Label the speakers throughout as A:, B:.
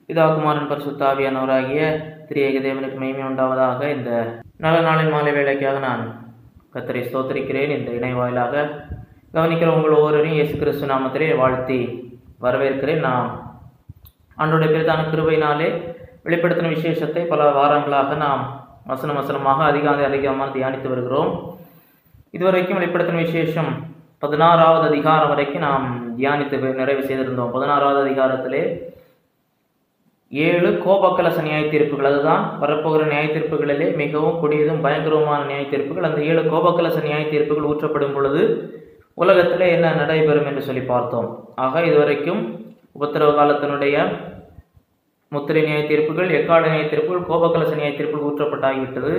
A: பிதாகுமாரன் பரிசுத்த ஆவியானவராகிய திரியேக தேவனுக்கு மகிமை உண்டாவதாக. இந்த நல்ல நாளின் மாலை வேளைக்காக நான் கர்த்தரை ஸ்தோத்திரிக்கிறேன். இந்த இணை வாயிலாக கவனிக்கிற உங்கள் ஒவ்வொருவரையும் இயேசு கிறிஸ்து நாமத்திலே வாழ்த்தி வரவேற்கிறேன். நாம் ஆண்டோடைய பெரிதான கிருபையினாலே வெளிப்படுத்தின விசேஷத்தை பல வாரங்களாக நாம் வசனமாக அதிகமாக தியானித்து வருகிறோம். இதுவரைக்கும் வெளிப்படுத்தின விசேஷம் 16வது அதிகாரம் வரைக்கும் நாம் தியானித்து நிறைவு செய்திருந்தோம். 16வது அதிகாரத்திலே 7 கோபக்கலச நியாய தீர்ப்புகள், அதுதான் வரப்போகிற நியாய தீர்ப்புகளிலே மிகவும் கொடியதும் பயங்கரமான நியாய தீர்ப்புகள். அந்த 7 கோபக்கலச நியாய தீர்ப்புகள் ஊற்றப்படும் பொழுது உலகத்திலே என்ன நடைபெறும் என்று சொல்லி பார்த்தோம். ஆக இதுவரைக்கும் உபத்திரவ காலத்தினுடைய முத்திரை நியாய தீர்ப்புகள், எக்கால நியாய தீர்ப்புகள், கோபக்கலச நியாய தீர்ப்புகள் ஊற்றப்பட்டாகிவிட்டது.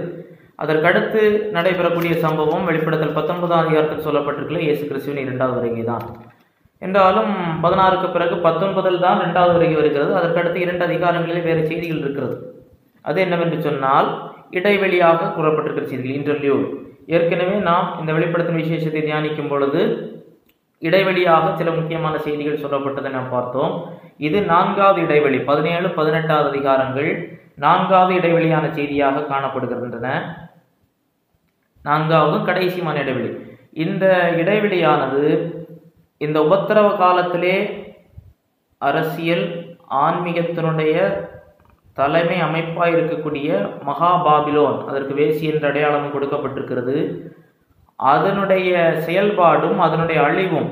A: அதற்கடுத்து நடைபெறக்கூடிய சம்பவம் வெளிப்படுத்தல் 19ஆம் அதிகாரத்தில் சொல்லப்பட்டிருக்கல இயேசு கிறிஸ்துவின் 2வது வருகை தான். என்றாலும் 16க்கு பிறகு 19 தான் 2வது வருகை வருகிறது. அதற்கடுத்து 2 அதிகாரங்களில் வேறு செய்திகள் இருக்கிறது. அது என்னவென்று சொன்னால் இடைவெளியாக கூறப்பட்டிருக்கிற செய்திகள், இன்டர்வியூ. ஏற்கனவே நாம் இந்த வெளிப்படுத்தும் விசேஷத்தை தியானிக்கும் பொழுது இடைவெளியாக சில முக்கியமான செய்திகள் சொல்லப்பட்டதை நாம் பார்த்தோம். இது 4வது இடைவெளி, 17, 18வது அதிகாரங்கள் 4வது இடைவெளியான செய்தியாக காணப்படுகின்றன. 4வது கடைசியான இடைவெளி. இந்த இடைவெளியானது இந்த உபத்திரவ காலத்திலே அரசியல் ஆன்மீகத்தினுடைய தலைமை அமைப்பாக இருக்கக்கூடிய மகாபாபிலோன், அதற்கு வேசி என்ற அடையாளம் கொடுக்கப்பட்டிருக்கிறது. அதனுடைய செயல்பாடும் அதனுடைய அழிவும்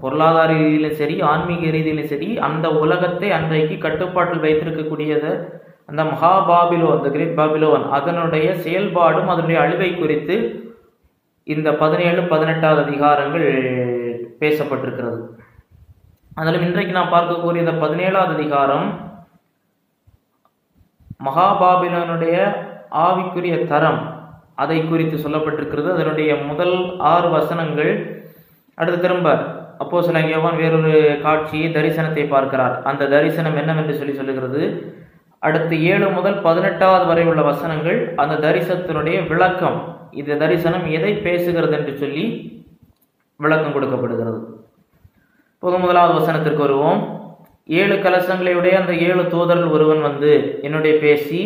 A: பொருளாதார ரீதியிலும் சரி, ஆன்மீக ரீதியிலும் சரி, அந்த உலகத்தை அன்றைக்கு கட்டுப்பாட்டில் வைத்திருக்கக்கூடியது அந்த மகாபாபிலோன், த கிரேட் பாபிலோன், அதனுடைய செயல்பாடும் அதனுடைய அழிவை குறித்து இந்த 17, 18வது அதிகாரங்கள் பேசப்பட்டிருக்கிறது. அதிலும் இன்றைக்கு நாம் பார்க்கக்கூடிய இந்த 17வது அதிகாரம் மகாபாபிலோனுடைய ஆவிக்குரிய தரம், அதை குறித்து சொல்லப்பட்டிருக்கிறது. அதனுடைய முதல் 6 வசனங்கள். அடுத்து திரும்ப அப்போஸ்தலன் யோவான் வேறொரு காட்சியை, தரிசனத்தை பார்க்கிறார். அந்த தரிசனம் என்னவென்று சொல்லுகிறது. அடுத்து 7 முதல் 18வது வரை உள்ள வசனங்கள் அந்த தரிசனத்தினுடைய விளக்கம், இந்த தரிசனம் எதை பேசுகிறது என்று சொல்லி விளக்கம் கொடுக்கப்படுகிறது. முதலாவது வசனத்திற்கு வருவோம். 7 கலசங்களையுடைய அந்த 7 தூதர்கள் ஒருவன் வந்து என்னுடைய பேசி,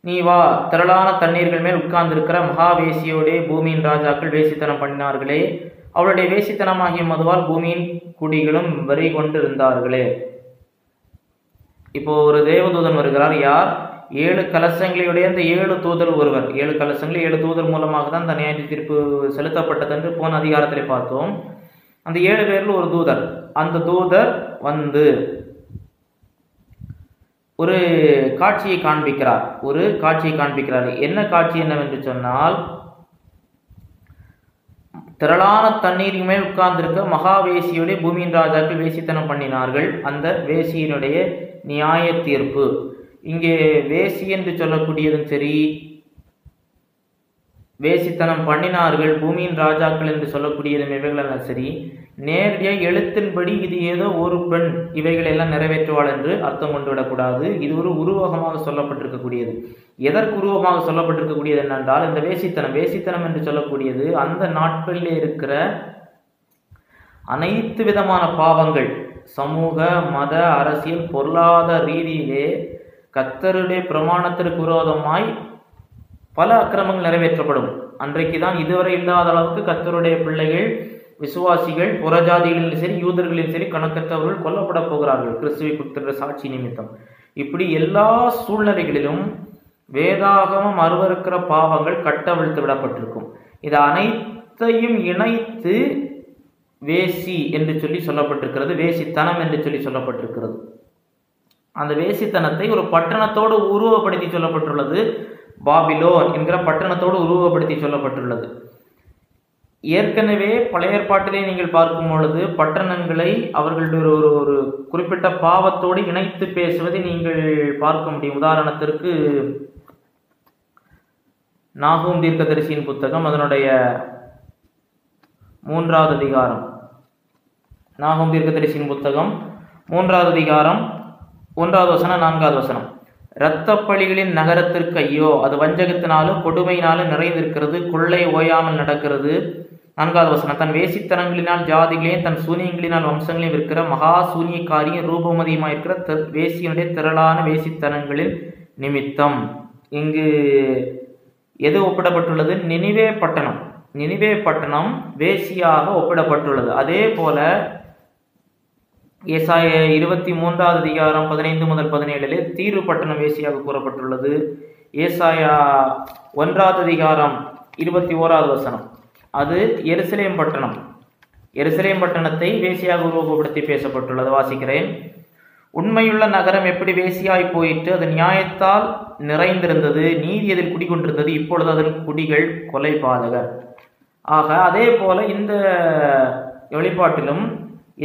A: நீ வா, திரளான தண்ணீர்கள் மேல் உட்கார்ந்திருக்கிற மகாவேசியோடைய பூமியின் ராஜாக்கள் வேசித்தனம் பண்ணினார்களே, அவளுடைய வேசித்தனமாகிய மதுவால் பூமியின் குடிகளும் வரி கொண்டிருந்தார்களே. இப்போ ஒரு தேவதூதன் வருகிறார். யார்? 7 கலசங்களையுடைய அந்த 7 தூதர் ஒருவர். 7 கலசங்கள் 7 தூதர் மூலமாக தான் அந்த நியாய தீர்ப்பு செலுத்தப்பட்டது என்று போன அதிகாரத்திலே பார்த்தோம். அந்த 7 பேரில் ஒரு தூதர். அந்த தூதர் வந்து ஒரு காட்சியை காண்பிக்கிறார். என்ன காட்சி என்னவென்று சொன்னால், திரளான தண்ணீர் மேல் உட்கார்ந்திருக்க மகாவேசியுடைய பூமியின் ராஜாக்கள் வேசித்தனம் பண்ணினார்கள். அந்த வேசியினுடைய நியாய தீர்ப்பு. இங்கே வேசி என்று சொல்லக்கூடியதும் சரி, வேசித்தனம் பண்ணினார்கள் பூமியின் ராஜாக்கள் என்று சொல்லக்கூடியதும் இவைகளெல்லாம் சரி, நேரடியாக எழுத்தின்படி இது ஏதோ ஒரு பெண் இவைகள் எல்லாம் நிறைவேற்றுவாள் என்று அர்த்தம் கொண்டு விடக்கூடாது. இது ஒரு உருவகமாக சொல்லப்பட்டிருக்கக்கூடியது. எதற்கு உருவமாக சொல்லப்பட்டிருக்கக்கூடியது என்னென்றால், இந்த வேசித்தனம் என்று சொல்லக்கூடியது அந்த நாட்களிலே இருக்கிற அனைத்து விதமான பாவங்கள், சமூக, மத, அரசியல், பொருளாதார ரீதியிலே கர்த்தருடைய பிரமாணத்திற்கு விரோதமாய் பல அக்கிரமங்கள் நிறைவேற்றப்படும். அன்றைக்கு தான் இதுவரை இல்லாத அளவுக்கு கர்த்தருடைய பிள்ளைகள், விசுவாசிகள், புறஜாதிகளிலும் சரி யூதர்களிலும் சரி கணக்கற்றவர்கள் கொல்லப்பட போகிறார்கள் கிறிஸ்துவை குறித்த சாட்சி நிமித்தம். இப்படி எல்லா சூழ்நிலைகளிலும் வேதாகமம் அருவருக்கிற பாவங்கள் கட்டவிழ்த்து விடப்பட்டிருக்கும். இது அனைத்தையும் இணைத்து வேசி என்று சொல்லி சொல்லப்பட்டிருக்கிறது, வேசித்தனம் என்று சொல்லி சொல்லப்பட்டிருக்கிறது. அந்த வேசித்தனத்தை ஒரு பட்டணத்தோடு உருவப்படுத்தி சொல்லப்பட்டுள்ளது. பாபிலோன் என்கிற பட்டணத்தோடு உருவப்படுத்தி சொல்லப்பட்டுள்ளது. ஏற்கனவே பழைய ஏற்பாட்டிலே நீங்கள் பார்க்கும் பொழுது பட்டணங்களை அவர்களுடைய ஒரு குறிப்பிட்ட பாவத்தோடு இணைத்து பேசுவதை நீங்கள் பார்க்க முடியும். உதாரணத்திற்கு நாகூம் தீர்க்கதரிசியின் புத்தகம், அதனுடைய 3வது அதிகாரம். நாகூம் தீர்க்கதரிசியின் புத்தகம் 3வது அதிகாரம் 1வது வசனம் 4வது வசனம். இரத்தப்பழிகளின் நகரத்திற்கு ஐயோ, அது வஞ்சகத்தினாலும் கொடுமையினாலும் நிறைந்திருக்கிறது, கொள்ளை ஓயாமல் நடக்கிறது, 4வது வசனம், தன் வேசித்தனங்களினால் ஜாதிகளையும் தன் சூனியங்களினால் வம்சங்களையும் இருக்கிற மகா சூனியக்காரியும் ரூபமதியுமாக இருக்கிற வேசியனுடைய திரளான வேசித்தனங்களின் நிமித்தம். இங்கு எது ஒப்பிடப்பட்டுள்ளது? நினிவே பட்டணம். நினிவே பட்டணம் வேசியாக ஒப்பிடப்பட்டுள்ளது. அதே போல ஏசாயா 23வது அதிகாரம் 15 முதல் 17 தீரு பட்டணம் வேசியாக கூறப்பட்டுள்ளது. ஏசாயா 1வது அதிகாரம் 21வது வசனம், அது எருசலேம் பட்டணம். எருசலேம் பட்டணத்தை வேசியாக உருவகப்படுத்தி பேசப்பட்டுள்ளது. வாசிக்கிறேன். உண்மையுள்ள நகரம் எப்படி வேசியாய் போயிற்று, அது நியாயத்தால் நிறைந்திருந்தது, நீதி அதில் குடிகொண்டிருந்தது, இப்பொழுது அதன் குடிகள் கொலை பாதகர். ஆக அதே போல இந்த வெளிப்பாட்டிலும்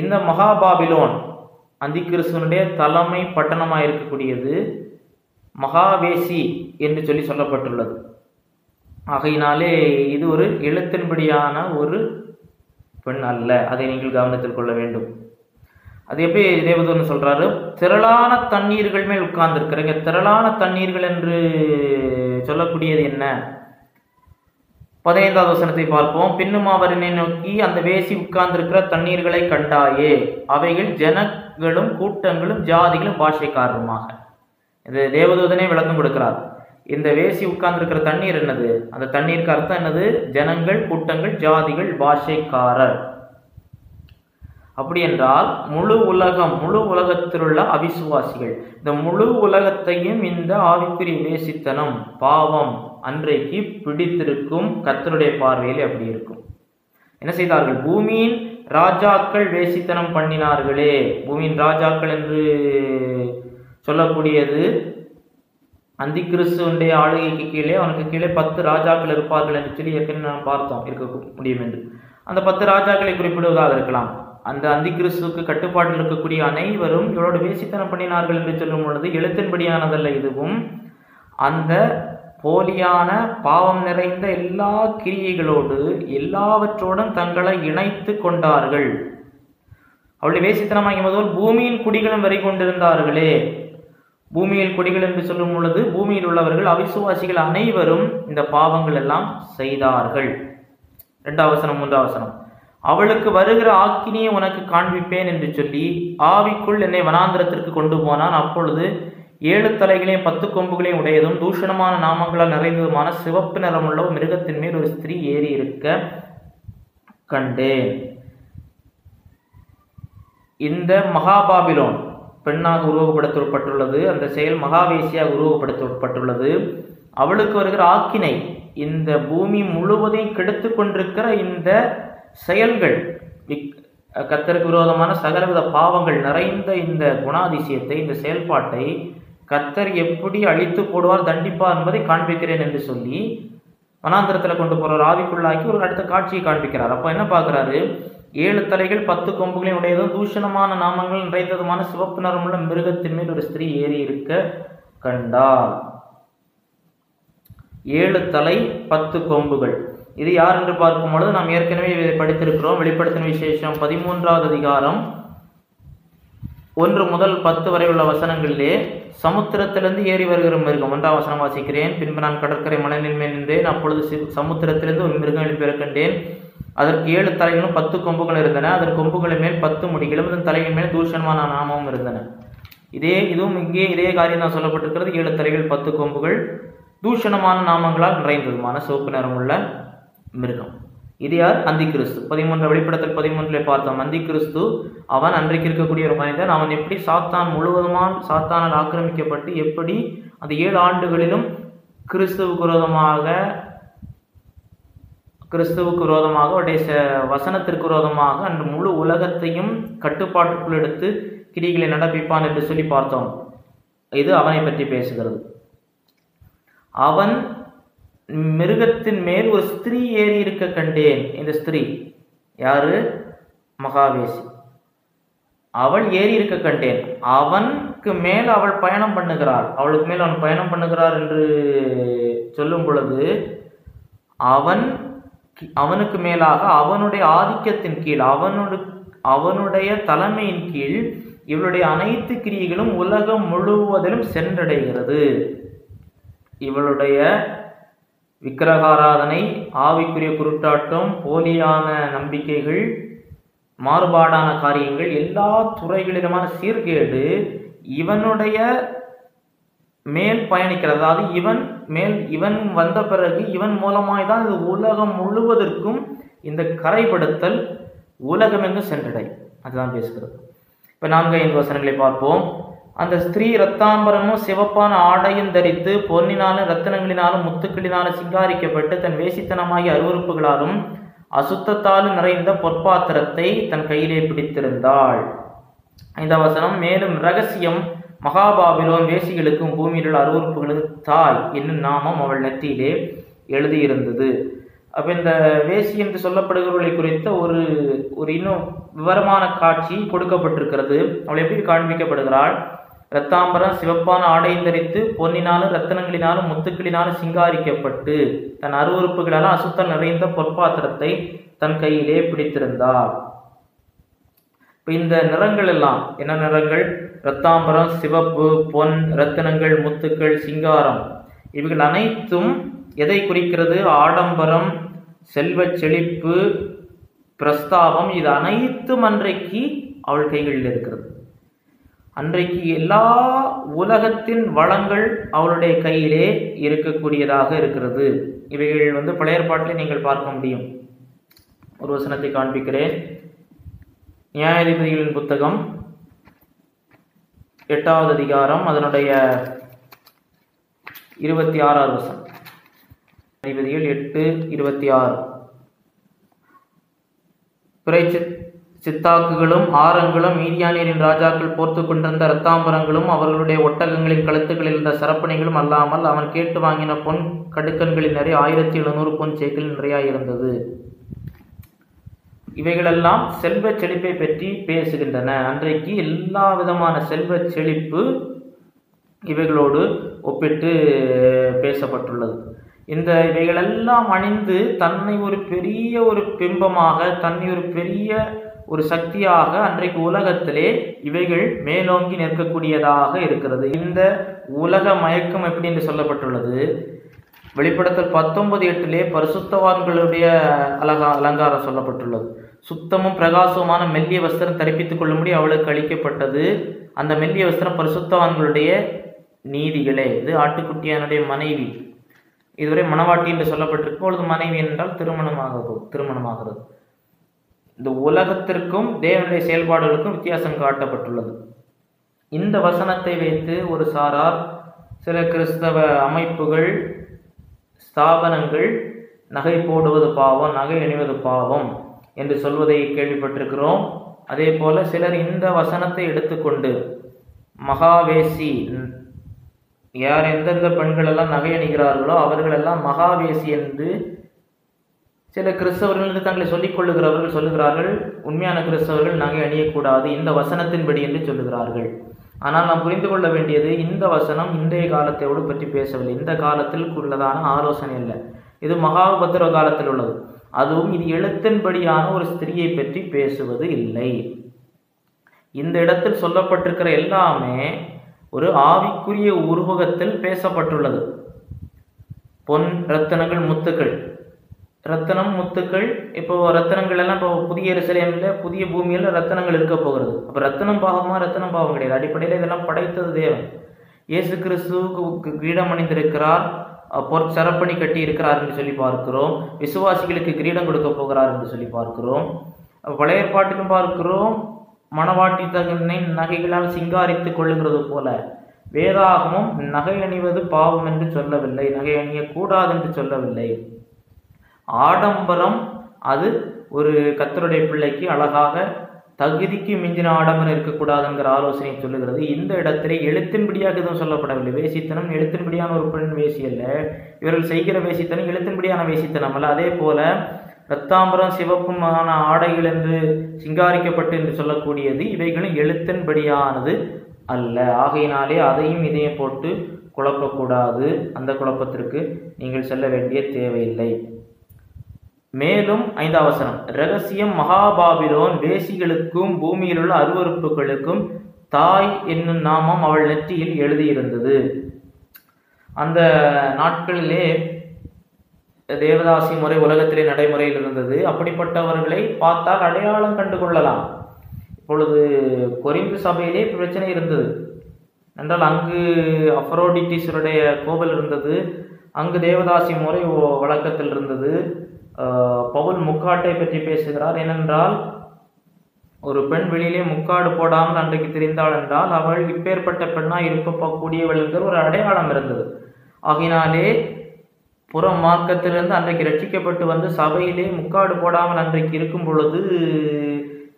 A: இந்த மகாபாபிலோன் அந்திகிறிஸ்துவனுடைய தலைமை பட்டணமாக இருக்கக்கூடியது மகாவேசி என்று சொல்லப்பட்டுள்ளது. ஆகையினாலே இது ஒரு எழுத்தின்படியான ஒரு பெண் அல்ல, அதை நீங்கள் கவனத்தில் கொள்ள வேண்டும். அது எப்படி தேவதூதன் சொல்றாரு? திரளான தண்ணீர்கள் மேல் உட்கார்ந்துருக்கிறீங்க. திரளான தண்ணீர்கள் என்று சொல்லக்கூடியது என்ன? 15வது வசனத்தை பார்ப்போம். பின்னும் அவரினை நோக்கி, அந்த வேசி உட்கார்ந்திருக்கிற தண்ணீர்களை கண்டாயே, அவைகள் ஜனங்களும் கூட்டங்களும் ஜாதிகளும் பாஷைக்காரருமாக. இது தேவதூதனே விளக்கம் கொடுக்கிறார். இந்த வேசி உட்கார்ந்திருக்கிற தண்ணீர் என்னது? அந்த தண்ணீருக்கு அர்த்தம் என்னது? ஜனங்கள், கூட்டங்கள், ஜாதிகள், பாஷைக்காரர். அப்படி என்றால் முழு உலகத்தில் உள்ள அவிசுவாசிகள், இந்த முழு உலகத்தையும் இந்த ஆவிக்குரிய வேசித்தனம், பாவம் அன்றைக்கு பிடித்திருக்கும். கர்த்தருடைய பார்வையில் அப்படி இருக்கும். என்ன செய்தார்கள்? பூமியின் ராஜாக்கள் வேசித்தனம் பண்ணினார்களே. பூமியின் ராஜாக்கள் என்று சொல்லக்கூடியது அந்திகிறிஸ்துவனுடைய ஆளுகைக்கு கீழே, அவனுக்கு கீழே 10 ராஜாக்கள் இருப்பார்கள் என்று சொல்லி ஏற்கனவே நாம் பார்த்தோம், இருக்க முடியும் என்று. அந்த 10 ராஜாக்களை குறிப்பிடுவதாக இருக்கலாம். அந்த அந்திகிறிஸ்துவுக்கு கட்டுப்பாட்டில் இருக்கக்கூடிய அனைவரும் இவரோடு வேசித்தனம் பண்ணினார்கள் என்று சொல்லும் பொழுது எழுத்தின்படியானதல்ல. இதுவும் அந்த போலியான பாவம் நிறைந்த எல்லா கிரியைகளோடு எல்லாவற்றோடும் தங்களை இணைத்து கொண்டார்கள். அவளுடைய வேசித்தனமாகிய முதல் பூமியின் குடிகளும் வரை கொண்டிருந்தார்களே. பூமியில் குடிகள் என்று சொல்லும் பொழுது பூமியில் உள்ளவர்கள், அவிசுவாசிகள் அனைவரும் இந்த பாவங்கள் எல்லாம் செய்தார்கள். 2வது வசனம் 3வது வசனம், அவளுக்கு வருகிற ஆக்கினியை உனக்கு காண்பிப்பேன் என்று சொல்லி ஆவிக்குள் என்னை வனாந்திரத்திற்கு கொண்டு போனான். அப்பொழுது 7 தலைகளையும் 10 கொம்புகளையும் உடையதும் தூஷணமான நாமங்களால் நிறைந்ததுமான சிவப்பு நிறமுள்ள மிருகத்தின் மேல் ஒரு ஸ்திரீ ஏறி இருக்க கண்டேன். இந்த மகாபாபிலோன் பெண்ணாக உருவப்படுத்தப்பட்டுள்ளது. அந்த செயல் மகாவேசியாக உருவப்படுத்தப்பட்டுள்ளது. அவளுக்கு வருகிற ஆக்கினை, இந்த பூமி முழுவதையும் கெடுத்து கொண்டிருக்கிற இந்த செயல்கள், கர்த்தருக்கு விரோதமான சகலவித பாவங்கள் நிறைந்த இந்த குணாதிசயத்தை, இந்த செயல்பாட்டை கர்த்தர் எப்படி அழித்து போடுவார், தண்டிப்பார் என்பதை காண்பிக்கிறேன் என்று சொல்லி வனாந்திரத்தில் கொண்டு போறார். ஆவிக்குள்ளாக்கி ஒரு அடுத்த காட்சியை காண்பிக்கிறார். அப்போ என்ன பார்க்கிறாரு? 7 தலைகள் 10 கொம்புகளையும் உடையதும் தூஷணமான நாமங்கள் நிறைந்ததுமான சிவப்பு நிறமுள்ள மிருகத்தின் மேல் ஒரு ஸ்திரீ ஏறி இருக்க கண்டார். 7 தலை 10 கொம்புகள். இது யார் என்று பார்க்கும் பொழுது நாம் ஏற்கனவே இதை படித்திருக்கிறோம். வெளிப்படுத்தின விசேஷம் 13வது அதிகாரம் 1 முதல் 10 வரை உள்ள வசனங்களிலே சமுத்திரத்திலிருந்து ஏறி வருகிற மிருகம். 1வது வசனம் வாசிக்கிறேன். பின்பு நான் கடற்கரை மணலின் மேல் நின்றேன். அப்பொழுது சமுத்திரத்திலிருந்து ஒரு மிருகம் எழுப்பி கண்டேன். அதற்கு 7 தலைகளும் 10 கொம்புகள் இருந்தன. அதன் கொம்புகளின் மேல் 10 முடிகளும் அதன் தலையின் மேல் தூஷணமான நாமமும் இருந்தன. இதுவும் இங்கே இதே காரியம் தான் சொல்லப்பட்டிருக்கிறது. 7 தலைகள் 10 கொம்புகள், தூஷணமான நாமங்களால் நிறைந்ததுமான சிவப்பு நிறமுள்ள மிருகம். இது யார்? அந்திகிறிஸ்து. 13 வெளிப்படத்தில் 13 பார்த்தோம். அந்திகிறிஸ்து அவன் அன்றைக்கு இருக்கக்கூடிய ஒரு மனிதன். அவன் எப்படி சாத்தான் சாத்தானால் ஆக்கிரமிக்கப்பட்டு எப்படி அந்த 7 ஆண்டுகளிலும் கிறிஸ்துவுக்கு விரோதமாக அவருடைய வசனத்திற்கு விரோதமாக அந்த முழு உலகத்தையும் கட்டுப்பாட்டுக்குள் எடுத்து கிரிகளை நடப்பிப்பான் என்று சொல்லி பார்த்தோம். இது அவனை பற்றி பேசுகிறது. அவன் மிருகத்தின் மேல் ஒரு ஸ்திரீ ஏறி இருக்க கண்டேன். இந்த ஸ்திரீ யாரு? மகாவேசி. அவள் ஏறி இருக்க கண்டேன். அவனுக்கு மேல் அவள் பயணம் பண்ணுகிறாள். அவளுக்கு மேல் அவன் பயணம் பண்ணுகிறார் என்று சொல்லும் பொழுது அவனுக்கு மேலாக அவனுடைய ஆதிக்கத்தின் கீழ், அவனுடைய தலைமையின் கீழ் இவளுடைய அனைத்து கிரியைகளும் உலகம் முழுவதிலும் சென்றடைகிறது. இவளுடைய விக்கிரகாராதனை, ஆவிக்குரிய குருட்டாட்டம், போலியான நம்பிக்கைகள், மாறுபாடான காரியங்கள், எல்லா துறைகளிலுமான சீர்கேடு இவனுடைய மேல் பயணிக்கிறது. அதாவது இவன் வந்த பிறகு இவன் மூலமாய் தான் இது உலகம் முழுவதற்கும் இந்த கரைப்படுத்தல் உலகமெங்கும் சென்றடை. அதுதான் பேசுகிறது. இப்போ 4-5 வசனங்களை பார்ப்போம். அந்த ஸ்திரீ இரத்தாம்பரமும் சிவப்பான ஆடையும் தரித்து பொன்னினாலும் இரத்தினங்களினாலும் முத்துக்களினாலும் சிங்காரிக்கப்பட்டு தன் வேசித்தனமாகிய அருவருப்புகளாலும் அசுத்தத்தாலும் நிறைந்த பொற்பாத்திரத்தை தன் கையிலே பிடித்திருந்தாள். 5ஆம் வசனம், மேலும் இரகசியம் மகாபாபிலோன் வேசிகளுக்கும் பூமியில் அருவருப்புகளுக்கு தாய் என்னும் நாமம் அவள் நெற்றியிலே எழுதியிருந்தது. அப்போ இந்த வேசி என்று சொல்லப்படுகிறவர்களை குறித்த ஒரு இன்னும் விவரமான காட்சி கொடுக்கப்பட்டிருக்கிறது. அவள் எப்படி காண்பிக்கப்படுகிறாள்? இரத்தாம்பரம் சிவப்பான ஆடையும் தரித்து பொன்னினாலும் இரத்தினங்களினாலும் முத்துக்களினாலும் சிங்காரிக்கப்பட்டு தன் அருவருப்புகளால் அசுத்தம் நிறைந்த பொற்பாத்திரத்தை தன் கையிலே பிடித்திருந்தார். இப்போ இந்த நிறங்கள் எல்லாம் என்ன நிறங்கள்? இரத்தாம்பரம், சிவப்பு, பொன், இரத்தினங்கள், முத்துக்கள், சிங்காரம், இவைகள் அனைத்தும் எதை குறிக்கிறது? ஆடம்பரம், செல்வ செழிப்பு, பிரஸ்தாபம். இது அனைத்தும் அன்றைக்கு அவள் கைகளில் இருக்கிறது. அன்றைக்கு எல்லா உலகத்தின் வளங்கள் அவளுடைய கையிலே இருக்கக்கூடியதாக இருக்கிறது. இவைகள் பழைய ஏற்பாட்டிலே நீங்கள் பார்க்க முடியும். ஒரு வசனத்தை காண்பிக்கிறேன். நியாயாதிபதிகளின் புத்தகம் 8வது அதிகாரம் அதனுடைய 26வது வசனம். நியாயாதிபதிகள் 8:26. பிறை சித்தாக்குகளும் ஆரங்களும் மீதியானியரின் ராஜாக்கள் போர்த்து கொண்டிருந்த இரத்தாம்பரங்களும் அவர்களுடைய ஒட்டகங்களின் கழுத்துக்களில் இருந்த சரப்பணிகளும் அல்லாமல் அவன் கேட்டு வாங்கின பொன் கடுக்கன்களின் நிறைய 1700 பொன் சேக்கல் நிறையாயிருந்தது. இவைகளெல்லாம் செல்வ செழிப்பை பற்றி பேசுகின்றன. அன்றைக்கு எல்லா விதமான செல்வ செழிப்பு இவைகளோடு ஒப்பிட்டு பேசப்பட்டுள்ளது. இவைகளெல்லாம் அணிந்து தன்னை ஒரு பெரிய ஒரு பிம்பமாக, தன்னை ஒரு பெரிய ஒரு சக்தியாக அன்றைக்கு உலகத்திலே இவைகள் மேலோங்கி நிற்கக்கூடியதாக இருக்கிறது. இந்த உலக மயக்கம் எப்படி என்று சொல்லப்பட்டுள்ளது? வெளிப்படுத்தல் 19:8 பரிசுத்தவான்களுடைய அலங்காரம் சொல்லப்பட்டுள்ளது. சுத்தமும் பிரகாசமான மெல்லிய வஸ்திரம் தரிப்பித்துக் கொள்ளும்படி அவளுக்கு அளிக்கப்பட்டது. அந்த மெல்லிய வஸ்திரம் பரிசுத்தவான்களுடைய நீதிகளே. இது ஆட்டுக்குட்டியானுடைய மனைவி. இதுவரை மணவாட்டி என்று சொல்லப்பட்டிருக்கும் பொழுது மனைவி என்றால் திருமணமாகிறது. இந்த உலகத்திற்கும் தேவனுடைய செயல்பாடுகளுக்கும் வித்தியாசம் காட்டப்பட்டுள்ளது. இந்த வசனத்தை வைத்து ஒரு சாரார், சில கிறிஸ்தவ அமைப்புகள், ஸ்தாபனங்கள் நகை போடுவது பாவம், நகை அணிவது பாவம் என்று சொல்வதை கேள்விப்பட்டிருக்கிறோம். அதே போல சிலர் இந்த வசனத்தை எடுத்துக்கொண்டு மகாவேசி, யார் எந்தெந்த பெண்கள் எல்லாம் நகை அணிகிறார்களோ அவர்களெல்லாம் மகாவேசி என்று சில கிறிஸ்தவர்கள் தங்களை சொல்லிக் கொள்ளுகிறவர்கள் சொல்லுகிறார்கள். உண்மையான கிறிஸ்தவர்கள் நகை அணியக்கூடாது இந்த வசனத்தின்படி என்று சொல்லுகிறார்கள். ஆனால் நாம் புரிந்து கொள்ள வேண்டியது, இந்த வசனம் இன்றைய காலத்தோடு பற்றி பேசவில்லை. இந்த காலத்தில் உள்ளதான ஆலோசனை இல்லை. இது மகாபத்திர காலத்தில் உள்ளது. அதுவும் இது எழுத்தின்படியான ஒரு ஸ்திரியை பற்றி பேசுவது இல்லை. இந்த இடத்தில் சொல்லப்பட்டிருக்கிற எல்லாமே ஒரு ஆவிக்குரிய உருவகத்தில் பேசப்பட்டுள்ளது. பொன், ரத்தினங்கள், முத்துக்கள். ரத்தினம், முத்துக்கள். இப்போ ரத்தினங்கள் எல்லாம் இப்போ புதிய எருசலேமில், புதிய பூமியில் ரத்தினங்கள் இருக்க போகிறது. அப்போ ரத்தினம் பாவமா? ரத்தினம் பாவம் கிடையாது. அடிப்படையில் இதெல்லாம் படைத்தது தேவன். இயேசு கிறிஸ்துவுக்கு கிரீடம் அணிந்திருக்கிறார், பொற்சரப்பணி கட்டி இருக்கிறார் என்று சொல்லி பார்க்கிறோம். விசுவாசிகளுக்கு கிரீடம் கொடுக்க போகிறார் என்று சொல்லி பார்க்கிறோம். பழைய ஏற்பாட்டிலும் பார்க்கிறோம், மணவாட்டி தன்னை நகைகளால் சிங்காரித்துக் கொள்ளுகிறது போல. வேதாகமும் நகை அணிவது பாவம் என்று சொல்லவில்லை, நகை அணியக்கூடாது என்று சொல்லவில்லை. ஆடம்பரம் அது ஒரு கர்த்தருடைய பிள்ளைக்கு அழகாக தகுதிக்கு மிஞ்சின ஆடம்பரம் இருக்கக்கூடாது என்கிற ஆலோசனை சொல்லுகிறது. இந்த இடத்திலே எழுத்தின்படியாக எதுவும் சொல்லப்படவில்லை. வேசித்தனம் எழுத்தின்படியான ஒரு பெண் வேசி அல்ல. இவர்கள் செய்கிற வேசித்தனம் எழுத்தின்படியான வேசித்தனம் அல்ல. அதே போல இரத்தாம்பரம் சிவப்புமான ஆடைகள் என்று சிங்காரிக்கப்பட்டு என்று சொல்லக்கூடியது இவைகளும் எழுத்தின்படியானது அல்ல. ஆகையினாலே அதையும் இதையும் போட்டு குழப்பக்கூடாது. அந்த குழப்பத்திற்கு நீங்கள் செல்ல வேண்டிய தேவையில்லை. மேலும் 5ஆம் வசனம், இரகசியம் மகாபாபிலோன் வேசிகளுக்கும் பூமியில் உள்ள அருவருப்புகளுக்கும் தாய் என்னும் நாமம் அவள் நெற்றியில் எழுதியிருந்தது. அந்த நாட்களிலே தேவதாசி முறை உலகத்திலே நடைமுறையில் இருந்தது. அப்படிப்பட்டவர்களை பார்த்தால் அடையாளம் கண்டு கொள்ளலாம். இப்பொழுது கொரிந்து சபையிலே பிரச்சனை இருந்தது என்றால், அங்கு அப்ரோடிட்டிஸருடைய கோவில் இருந்தது, அங்கு தேவதாசி முறை வழக்கத்தில் இருந்தது. பவுல் முக்காட்டை பற்றி பேசுகிறார். ஏனென்றால், ஒரு பெண் வெளியிலே முக்காடு போடாமல் அன்றைக்கு தெரிந்தாள் என்றால் அவள் இப்பேற்பட்ட பெண்ணாய் இருக்கக்கூடியவள் என்கிற ஒரு அடையாளம் இருந்தது. ஆகினாலே புற மார்க்கத்திலிருந்து அன்றைக்கு ரட்சிக்கப்பட்டு வந்து சபையிலே முக்காடு போடாமல் அன்றைக்கு இருக்கும் பொழுது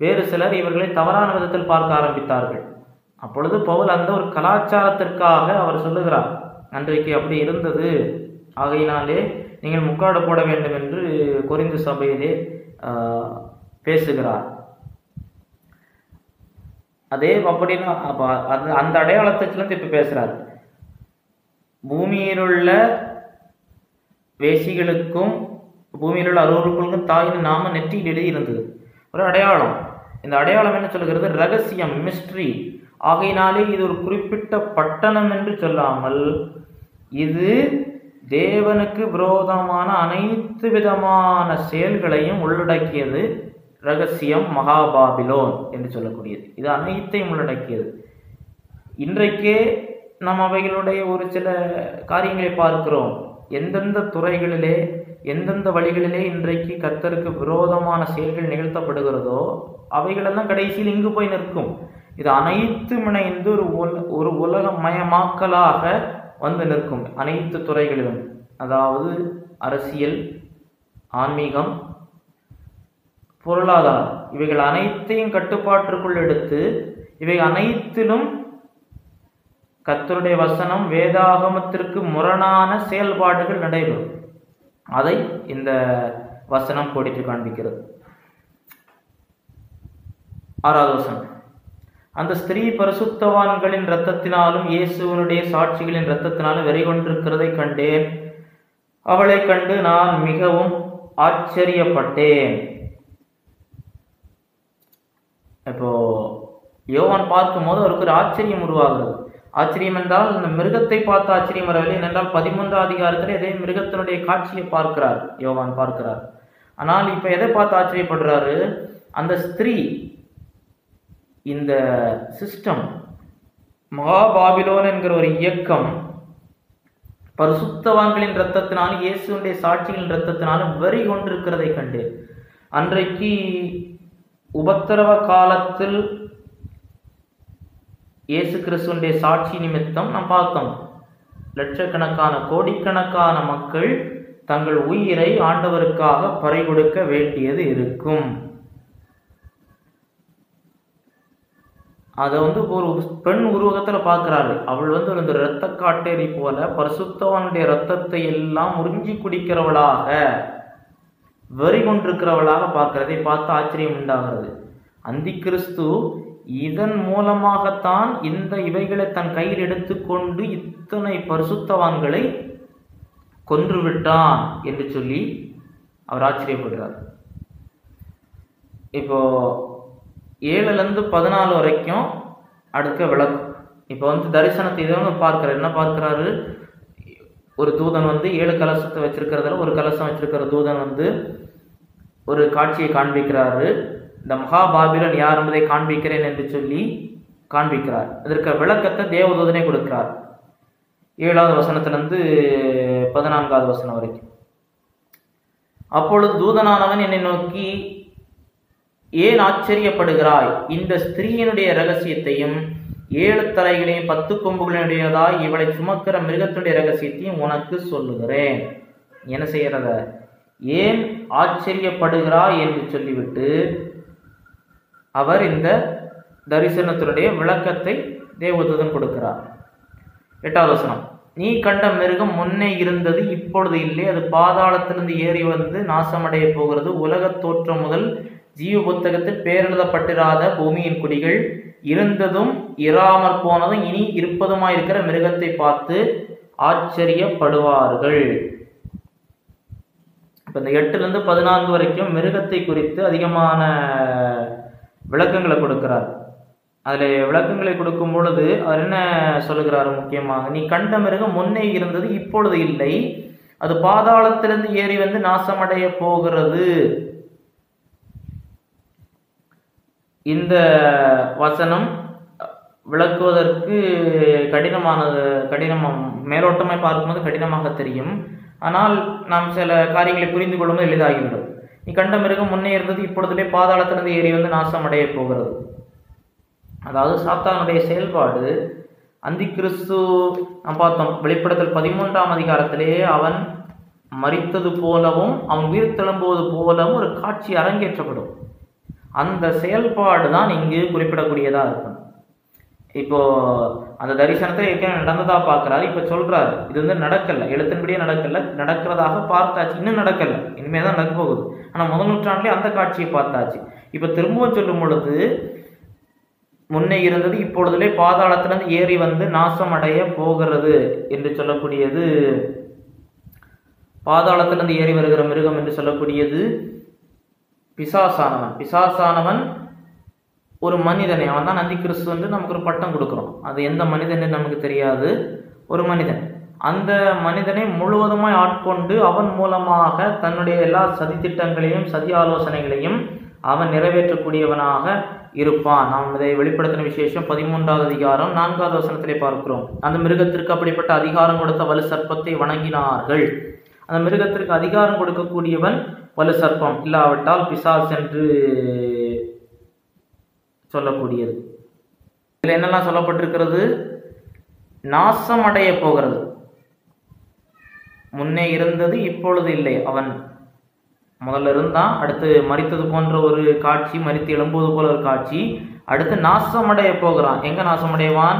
A: வேறு சிலர் இவர்களை தவறான விதத்தில் பார்க்க ஆரம்பித்தார்கள். அப்பொழுது பவுல் அந்த ஒரு கலாச்சாரத்திற்காக அவர் சொல்லுகிறார், அன்றைக்கு அப்படி இருந்தது, ஆகையினாலே நீங்கள் முக்காடு போட வேண்டும் என்று கொரிந்து சபையிலே பேசுகிறார். அதே அப்படின்னா அந்த அடையாளத்திலிருந்து இப்ப பேசுறார். பூமியிலுள்ள வேசிகளுக்கும் பூமியிலுள்ள அருவருக்கும் தாயின் நாம நெற்றியில் எழுதி இருந்தது, ஒரு அடையாளம். இந்த அடையாளம் என்ன சொல்கிறது? ரகசியம், மிஸ்ட்ரி. ஆகையினாலே இது ஒரு குறிப்பிட்ட பட்டணம் என்று சொல்லாமல் இது தேவனுக்கு விரோதமான அனைத்து விதமான செயல்களையும் உள்ளடக்கியது. ரகசியம், மகாபாபிலோன் என்று சொல்லக்கூடியது இது அனைத்தையும் உள்ளடக்கியது. இன்றைக்கே நாம் அவைகளுடைய ஒரு சில காரியங்களை பார்க்கிறோம். எந்தெந்த துறைகளிலே எந்தெந்த வழிகளிலே இன்றைக்கு கர்த்தருக்கு விரோதமான செயல்கள் நிகழ்த்தப்படுகிறதோ அவைகளெல்லாம் கடைசியில் இங்கு போய் நிற்கும். இது அனைத்து இணைந்து ஒரு உலகமயமாக்கலாக வந்து நிற்கும். அனைத்து துறைகளிலும், அதாவது அரசியல், ஆன்மீகம், பொருளாதாரம், இவைகள் அனைத்தையும் கட்டுப்பாட்டிற்குள் எடுத்து இவை அனைத்திலும் கர்த்தருடைய வசனம், வேதாகமத்திற்கு முரணான செயல்பாடுகள் நடைபெறும். அதை இந்த வசனம் கோடிட்டு காண்பிக்கிறது. 6வது வசனம், அந்த ஸ்திரீ பரிசுத்தவான்களின் இரத்தத்தினாலும் இயேசுவனுடைய சாட்சிகளின் இரத்தத்தினாலும் வெறி கொண்டிருக்கிறதை கண்டேன். அவளை கண்டு நான் மிகவும் ஆச்சரியப்பட்டேன். இப்போ யோவான் பார்க்கும்போது அவருக்கு ஒரு ஆச்சரியம் உருவாகிறது. ஆச்சரியம் என்றால் இந்த மிருகத்தை பார்த்து ஆச்சரியம் வரவில்லை. என்றால் 13வது அதிகாரத்தில் அதே மிருகத்தினுடைய காட்சியை பார்க்கிறார், யோவான் பார்க்கிறார். ஆனால் இப்ப எதை பார்த்து ஆச்சரியப்படுறாரு? அந்த ஸ்திரீ, இந்த சிஸ்டம், மகாபாபிலோன் என்கிற ஒரு இயக்கம் பரிசுத்தவான்களின் இரத்தத்தினாலும் இயேசுடைய சாட்சிகளின் இரத்தத்தினாலும் வெறி கொண்டிருக்கிறதை கண்டு, அன்றைக்கு உபத்திரவ காலத்தில் இயேசு கிறிஸ்துவனுடைய சாட்சி நிமித்தம் நாம் பார்த்தோம், லட்சக்கணக்கான கோடிக்கணக்கான மக்கள் தங்கள் உயிரை ஆண்டவருக்காக பறிகொடுக்க வேண்டியது இருக்கும். அதை ஒரு பெண் உருவகத்துல பார்க்கிறாரு. அவள் ஒரு இரத்த காட்டேரி போல பரிசுத்தவானுடைய இரத்தத்தை எல்லாம் உறிஞ்சி குடிக்கிறவளாக, வெறி கொண்டிருக்கிறவளாக பார்க்கிறதை பார்த்து ஆச்சரியம் உண்டாகிறது. அந்தி கிறிஸ்து இதன் மூலமாகத்தான் இவைகளை தன் கையில் எடுத்துக்கொண்டு இத்தனை பரிசுத்தவான்களை கொன்றுவிட்டான் என்று சொல்லி அவர் ஆச்சரியப்படுகிறார். இப்போ 7லிருந்து 14 வரைக்கும் அடுக்க விளக்கு. இப்போ தரிசனத்தை இதை பார்க்கிறார். என்ன பார்க்கிறாரு? ஒரு தூதன் 7 கலசத்தை வச்சிருக்கிறதுல ஒரு கலசம் வச்சிருக்கிற தூதன் ஒரு காட்சியை காண்பிக்கிறாரு. இந்த மகாபாபிலோன் யார் என்பதை காண்பிக்கிறேன் என்று சொல்லி காண்பிக்கிறார். இதற்கு விளக்கத்தை தேவதூதனை கொடுக்கிறார். 7வது வசனத்திலிருந்து 14வது வசனம் வரைக்கும். அப்பொழுது தூதனானவன் என்னை நோக்கி, ஏன் ஆச்சரியப்படுகிறாய்? இந்த ஸ்திரீயினுடைய ரகசியத்தையும் 7 தலைகளையும் 10 கொம்புகளினுடையதாய் இவளை சுமக்கிற மிருகத்தினுடைய ரகசியத்தையும் உனக்கு சொல்லுகிறேன். என்ன செய்யறத? ஏன் ஆச்சரியப்படுகிறாய் என்று சொல்லிவிட்டு அவர் இந்த தரிசனத்தினுடைய விளக்கத்தை தேவதூதன் கொடுக்கிறார். 8வது வசனம், நீ கண்ட மிருகம் முன்னே இருந்தது, இப்பொழுது இல்லை. அது பாதாளத்திலிருந்து ஏறி நாசமடைய போகிறது. உலகத் தோற்றம் முதல் ஜீவ புத்தகத்தில் பெயரெழுதப்பட்டிராத பூமியின் குடிகள் இருந்ததும் இராமற் போனதும் இனி இருப்பதுமாயிருக்கிற மிருகத்தை பார்த்து ஆச்சரியப்படுவார்கள். இப்ப இந்த 8லிருந்து 14 வரைக்கும் மிருகத்தை குறித்து அதிகமான விளக்கங்களை கொடுக்கிறார். அதில் விளக்கங்களை கொடுக்கும் பொழுது அவர் என்ன சொல்லுகிறாரு? முக்கியமாக, நீ கண்ட மிருகம் முன்னே இருந்தது, இப்பொழுது இல்லை. அது பாதாளத்திலிருந்து ஏறி வந்து நாசமடைய போகிறது. இந்த வசனம் விளக்குவதற்கு மேலோட்டமாய் பார்க்கும்போது கடினமாக தெரியும். ஆனால் நாம் சில காரியங்களை புரிந்து கொள்ளும்போது எளிதாகிவிடும். நீ கண்ட மிருகம் முன்னே இருந்தது, இப்பொழுதுலே பாதாளத்திலிருந்து ஏறி வந்து நாசமடைய போகிறது. அதாவது சாத்தானுடைய செயல்பாடு அந்தி கிறிஸ்து நாம் பார்த்தோம். வெளிப்படுத்தல் 13ஆம் அதிகாரத்திலேயே அவன் மரித்தது போலவும் அவன் உயிர் தெழும்புவது போலவும் ஒரு காட்சி அரங்கேற்றப்படும். அந்த செயல்பாடு தான் இங்கு குறிப்பிடக்கூடியதா இருக்கும். இப்போ அந்த தரிசனத்தை ஏற்கனவே நடந்ததா பார்க்கிறாரு. இப்ப சொல்றாரு இது வந்து நடக்கல, எழுத்தின்படியே நடக்கல, நடக்கிறதாக பார்த்தாச்சு, இன்னும் நடக்கல, இனிமேல் தான் நடக்க போகுது. ஆனா முதல் நூற்றாண்டிலே அந்த காட்சியை பார்த்தாச்சு. இப்ப திரும்பவும் சொல்லும் பொழுது முன்னே இருந்தது இப்பொழுதுலே பாதாளத்திலிருந்து ஏறி வந்து நாசம் அடைய போகிறது என்று சொல்லக்கூடியது, பாதாளத்திலிருந்து ஏறி வருகிற மிருகம் என்று சொல்லக்கூடியது பிசாசானவன். பிசாசானவன் ஒரு மனிதனை, அவன் தான் அந்தி கிறிஸ்து வந்து நமக்கு ஒரு பட்டம் கொடுக்குறோம். அது எந்த மனிதன் நமக்கு தெரியாது, ஒரு மனிதன். அந்த மனிதனை முழுவதுமாய் ஆட்கொண்டு அவன் மூலமாக தன்னுடைய எல்லா சதித்திட்டங்களையும் சதி ஆலோசனைகளையும் அவன் நிறைவேற்றக்கூடியவனாக இருப்பான். நாம் இதை வெளிப்படுத்தின விசேஷம் 13வது அதிகாரம் 4வது வசனத்திலே பார்க்கிறோம். அந்த மிருகத்திற்கு அப்படிப்பட்ட அதிகாரம் கொடுத்த வலு சர்ப்பத்தை வணங்கினார்கள். அந்த மிருகத்திற்கு அதிகாரம் கொடுக்கக்கூடியவன் வலு சர்ப்பம், இல்லாவிட்டால் பிசாஸ் என்று சொல்லக்கூடியது. இதில் என்னெல்லாம் சொல்லப்பட்டிருக்கிறது? நாசம் அடைய போகிறது. முன்னே இருந்தது இப்பொழுது இல்லை. அவன் முதல்ல இருந்தான், அடுத்து மரித்தது போன்ற ஒரு காட்சி, மரித்து எழும்புவது போல ஒரு காட்சி, அடுத்து நாசமடைய போகிறான். எங்க நாசமடைவான்?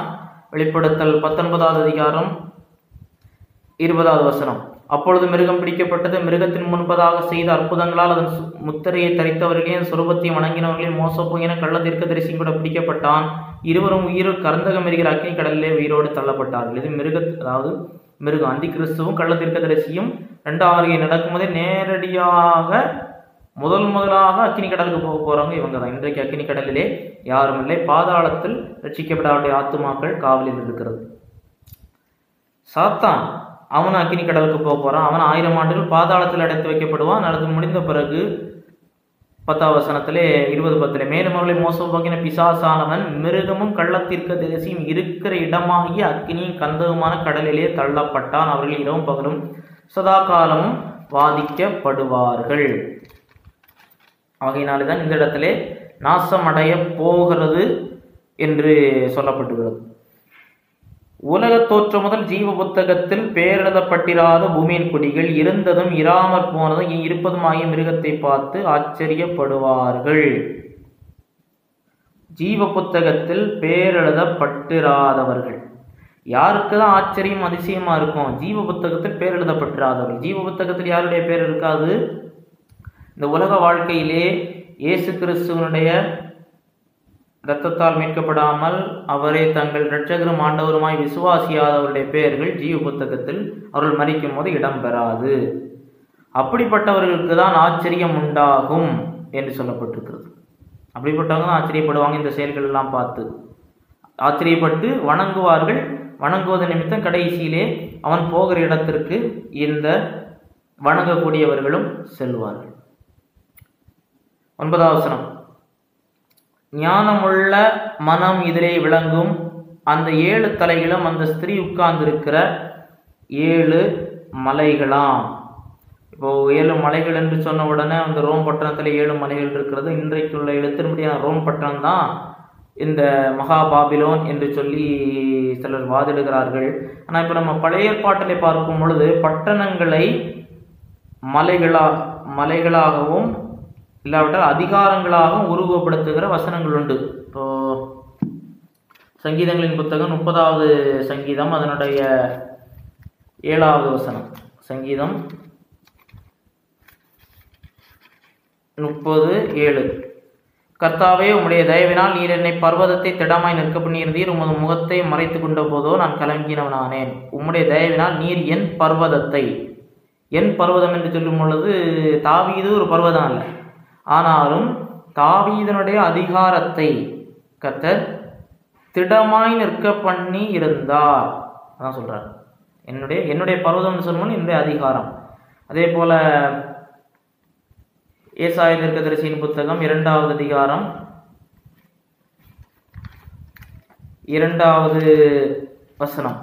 A: வெளிப்படுத்தல் 19வது அதிகாரம் 20வது வசனம். அப்பொழுது மிருகம் பிடிக்கப்பட்டது, மிருகத்தின் முன்பதாக செய்த அற்புதங்களால் அதன் முத்திரையை தரித்தவர்களையும் சுரூபத்தையும் வணங்கினவர்களையும் மோசப்போகின கள்ள தீர்க்கதரிசியும் கூட பிடிக்கப்பட்டான். இருவரும் உயிரோடு கரந்தகம் எரிகிற அக்கினி கடலிலே உயிரோடு தள்ளப்பட்டார்கள். இது அதாவது மிருகம் அந்தி கிறிஸ்துவும் கள்ள தீர்க்கதரிசியும் ரெண்டாவது நடக்கும்போதே நேரடியாக முதலாக அக்கினி கடலுக்கு போக போறவங்க இவங்க தான். இன்றைக்கு அக்கினி கடலிலே யாரும் இல்லை. பாதாளத்தில் ரட்சிக்கப்படாத ஆத்துமாக்கள் காவலில் இருக்கிறது. சாத்தான் அவன் அக்கினி கடலுக்கு போக போறான். அவன் 1000 ஆண்டுகள் பாதாளத்தில் அடைத்து வைக்கப்படுவான். அது முடிந்த பிறகு 10வது வசனத்திலே 20:10 மேலும் அவர்களை மோசம் போக்கின பிசாசானவன் மிருகமும் கள்ளத்தீர்க்க தரிசியும் இருக்கிற இடமாகிய அக்கினியும் கந்தகமான கடலிலே தள்ளப்பட்டான். அவர்கள் இரவும் பகலும் சதா காலமும் வாதிக்கப்படுவார்கள். ஆகையினால்தான் இந்த இடத்திலே நாசமடைய போகிறது என்று சொல்லப்பட்டுகிறது. உலக தோற்றம் முதல் ஜீவ புத்தகத்தில் பெயரெழுதப்பட்டிராத பூமியின் குடிகள் இருந்ததும் இராமற் போனதும் இருப்பதும் ஆகிய மிருகத்தை பார்த்து ஆச்சரியப்படுவார்கள். ஜீவ புத்தகத்தில் பெயரெழுதப்பட்டிராதவர்கள் யாருக்கு தான் ஆச்சரியம் அதிசயமா இருக்கும்? ஜீவ புத்தகத்தில் பெயர் எழுதப்பட்டிராதவர்கள். ஜீவ புத்தகத்தில் யாருடைய பெயர் இருக்காது? இந்த உலக வாழ்க்கையிலே இயேசு கிறிஸ்துவனுடைய இரத்தத்தால் மீட்கப்படாமல் அவரை தங்கள் இரட்சகரும் ஆண்டவருமாய் விசுவாசியாதவருடைய பெயர்கள் ஜீவ புத்தகத்தில் அவர்கள் மரிக்கும் போது இடம்பெறாது. அப்படிப்பட்டவர்களுக்கு தான் ஆச்சரியம் உண்டாகும் என்று சொல்லப்பட்டிருக்கிறது. அப்படிப்பட்டவங்க தான் ஆச்சரியப்படுவாங்க. இந்த செயல்கள் எல்லாம் பார்த்து ஆச்சரியப்பட்டு வணங்குவார்கள். வணங்குவது நிமித்தம் கடைசியிலே அவன் போகிற இடத்திற்கு இந்த வணங்கக்கூடியவர்களும் செல்வார்கள். 9வது வசனம். ஞானமுள்ள மனம் இதிலே விளங்கும். அந்த 7 தலைகளும் அந்த ஸ்திரீ உட்கார்ந்திருக்கிற 7 மலைகளாம். இப்போ 7 மலைகள் என்று சொன்ன உடனே அந்த ரோம் பட்டணத்துல 7 மலைகள் இருக்கிறது. இன்றைக்குள்ள எழுத்தின்படியான ரோம் பட்டணம் தான் இந்த மகா பாபிலோன் என்று சொல்லி சிலர் வாதிடுகிறார்கள். ஆனால் இப்போ நம்ம பழைய ஏற்பாட்டிலே பார்க்கும் பொழுது பட்டணங்களை மலைகளாகவும் இல்லாவிட்டால் அதிகாரங்களாகவும் உருவப்படுத்துகிற வசனங்கள் உண்டு. இப்போ சங்கீதங்களின் புத்தகம் 30வது சங்கீதம் அதனுடைய 7வது வசனம். சங்கீதம் 30:7. கர்த்தாவே, உம்முடைய தயவினால் நீர் என்னை பர்வதத்தை திடமாய் நிற்க பண்ணியிருந்தீர். உமது முகத்தை மறைத்து கொண்ட போதோ நான் கலங்கினவனானேன். உம்முடைய தயவினால் நீர் என் பர்வதத்தை, என் பர்வதம் என்று சொல்லும் பொழுது தாவீது ஒரு பர்வதம் அல்ல, ஆனாலும் தாவீதனுடைய அதிகாரத்தை கர்த்தர் திடமாய் நிற்க பண்ணி இருந்தார். அதான் சொல்றார். என்னுடைய பர்வதம்னு சொல்லணும்னு என்னுடைய அதிகாரம். அதே போல ஏசாயா தீர்க்கதரிசியின் புத்தகம் 2வது அதிகாரம் 2வது வசனம்,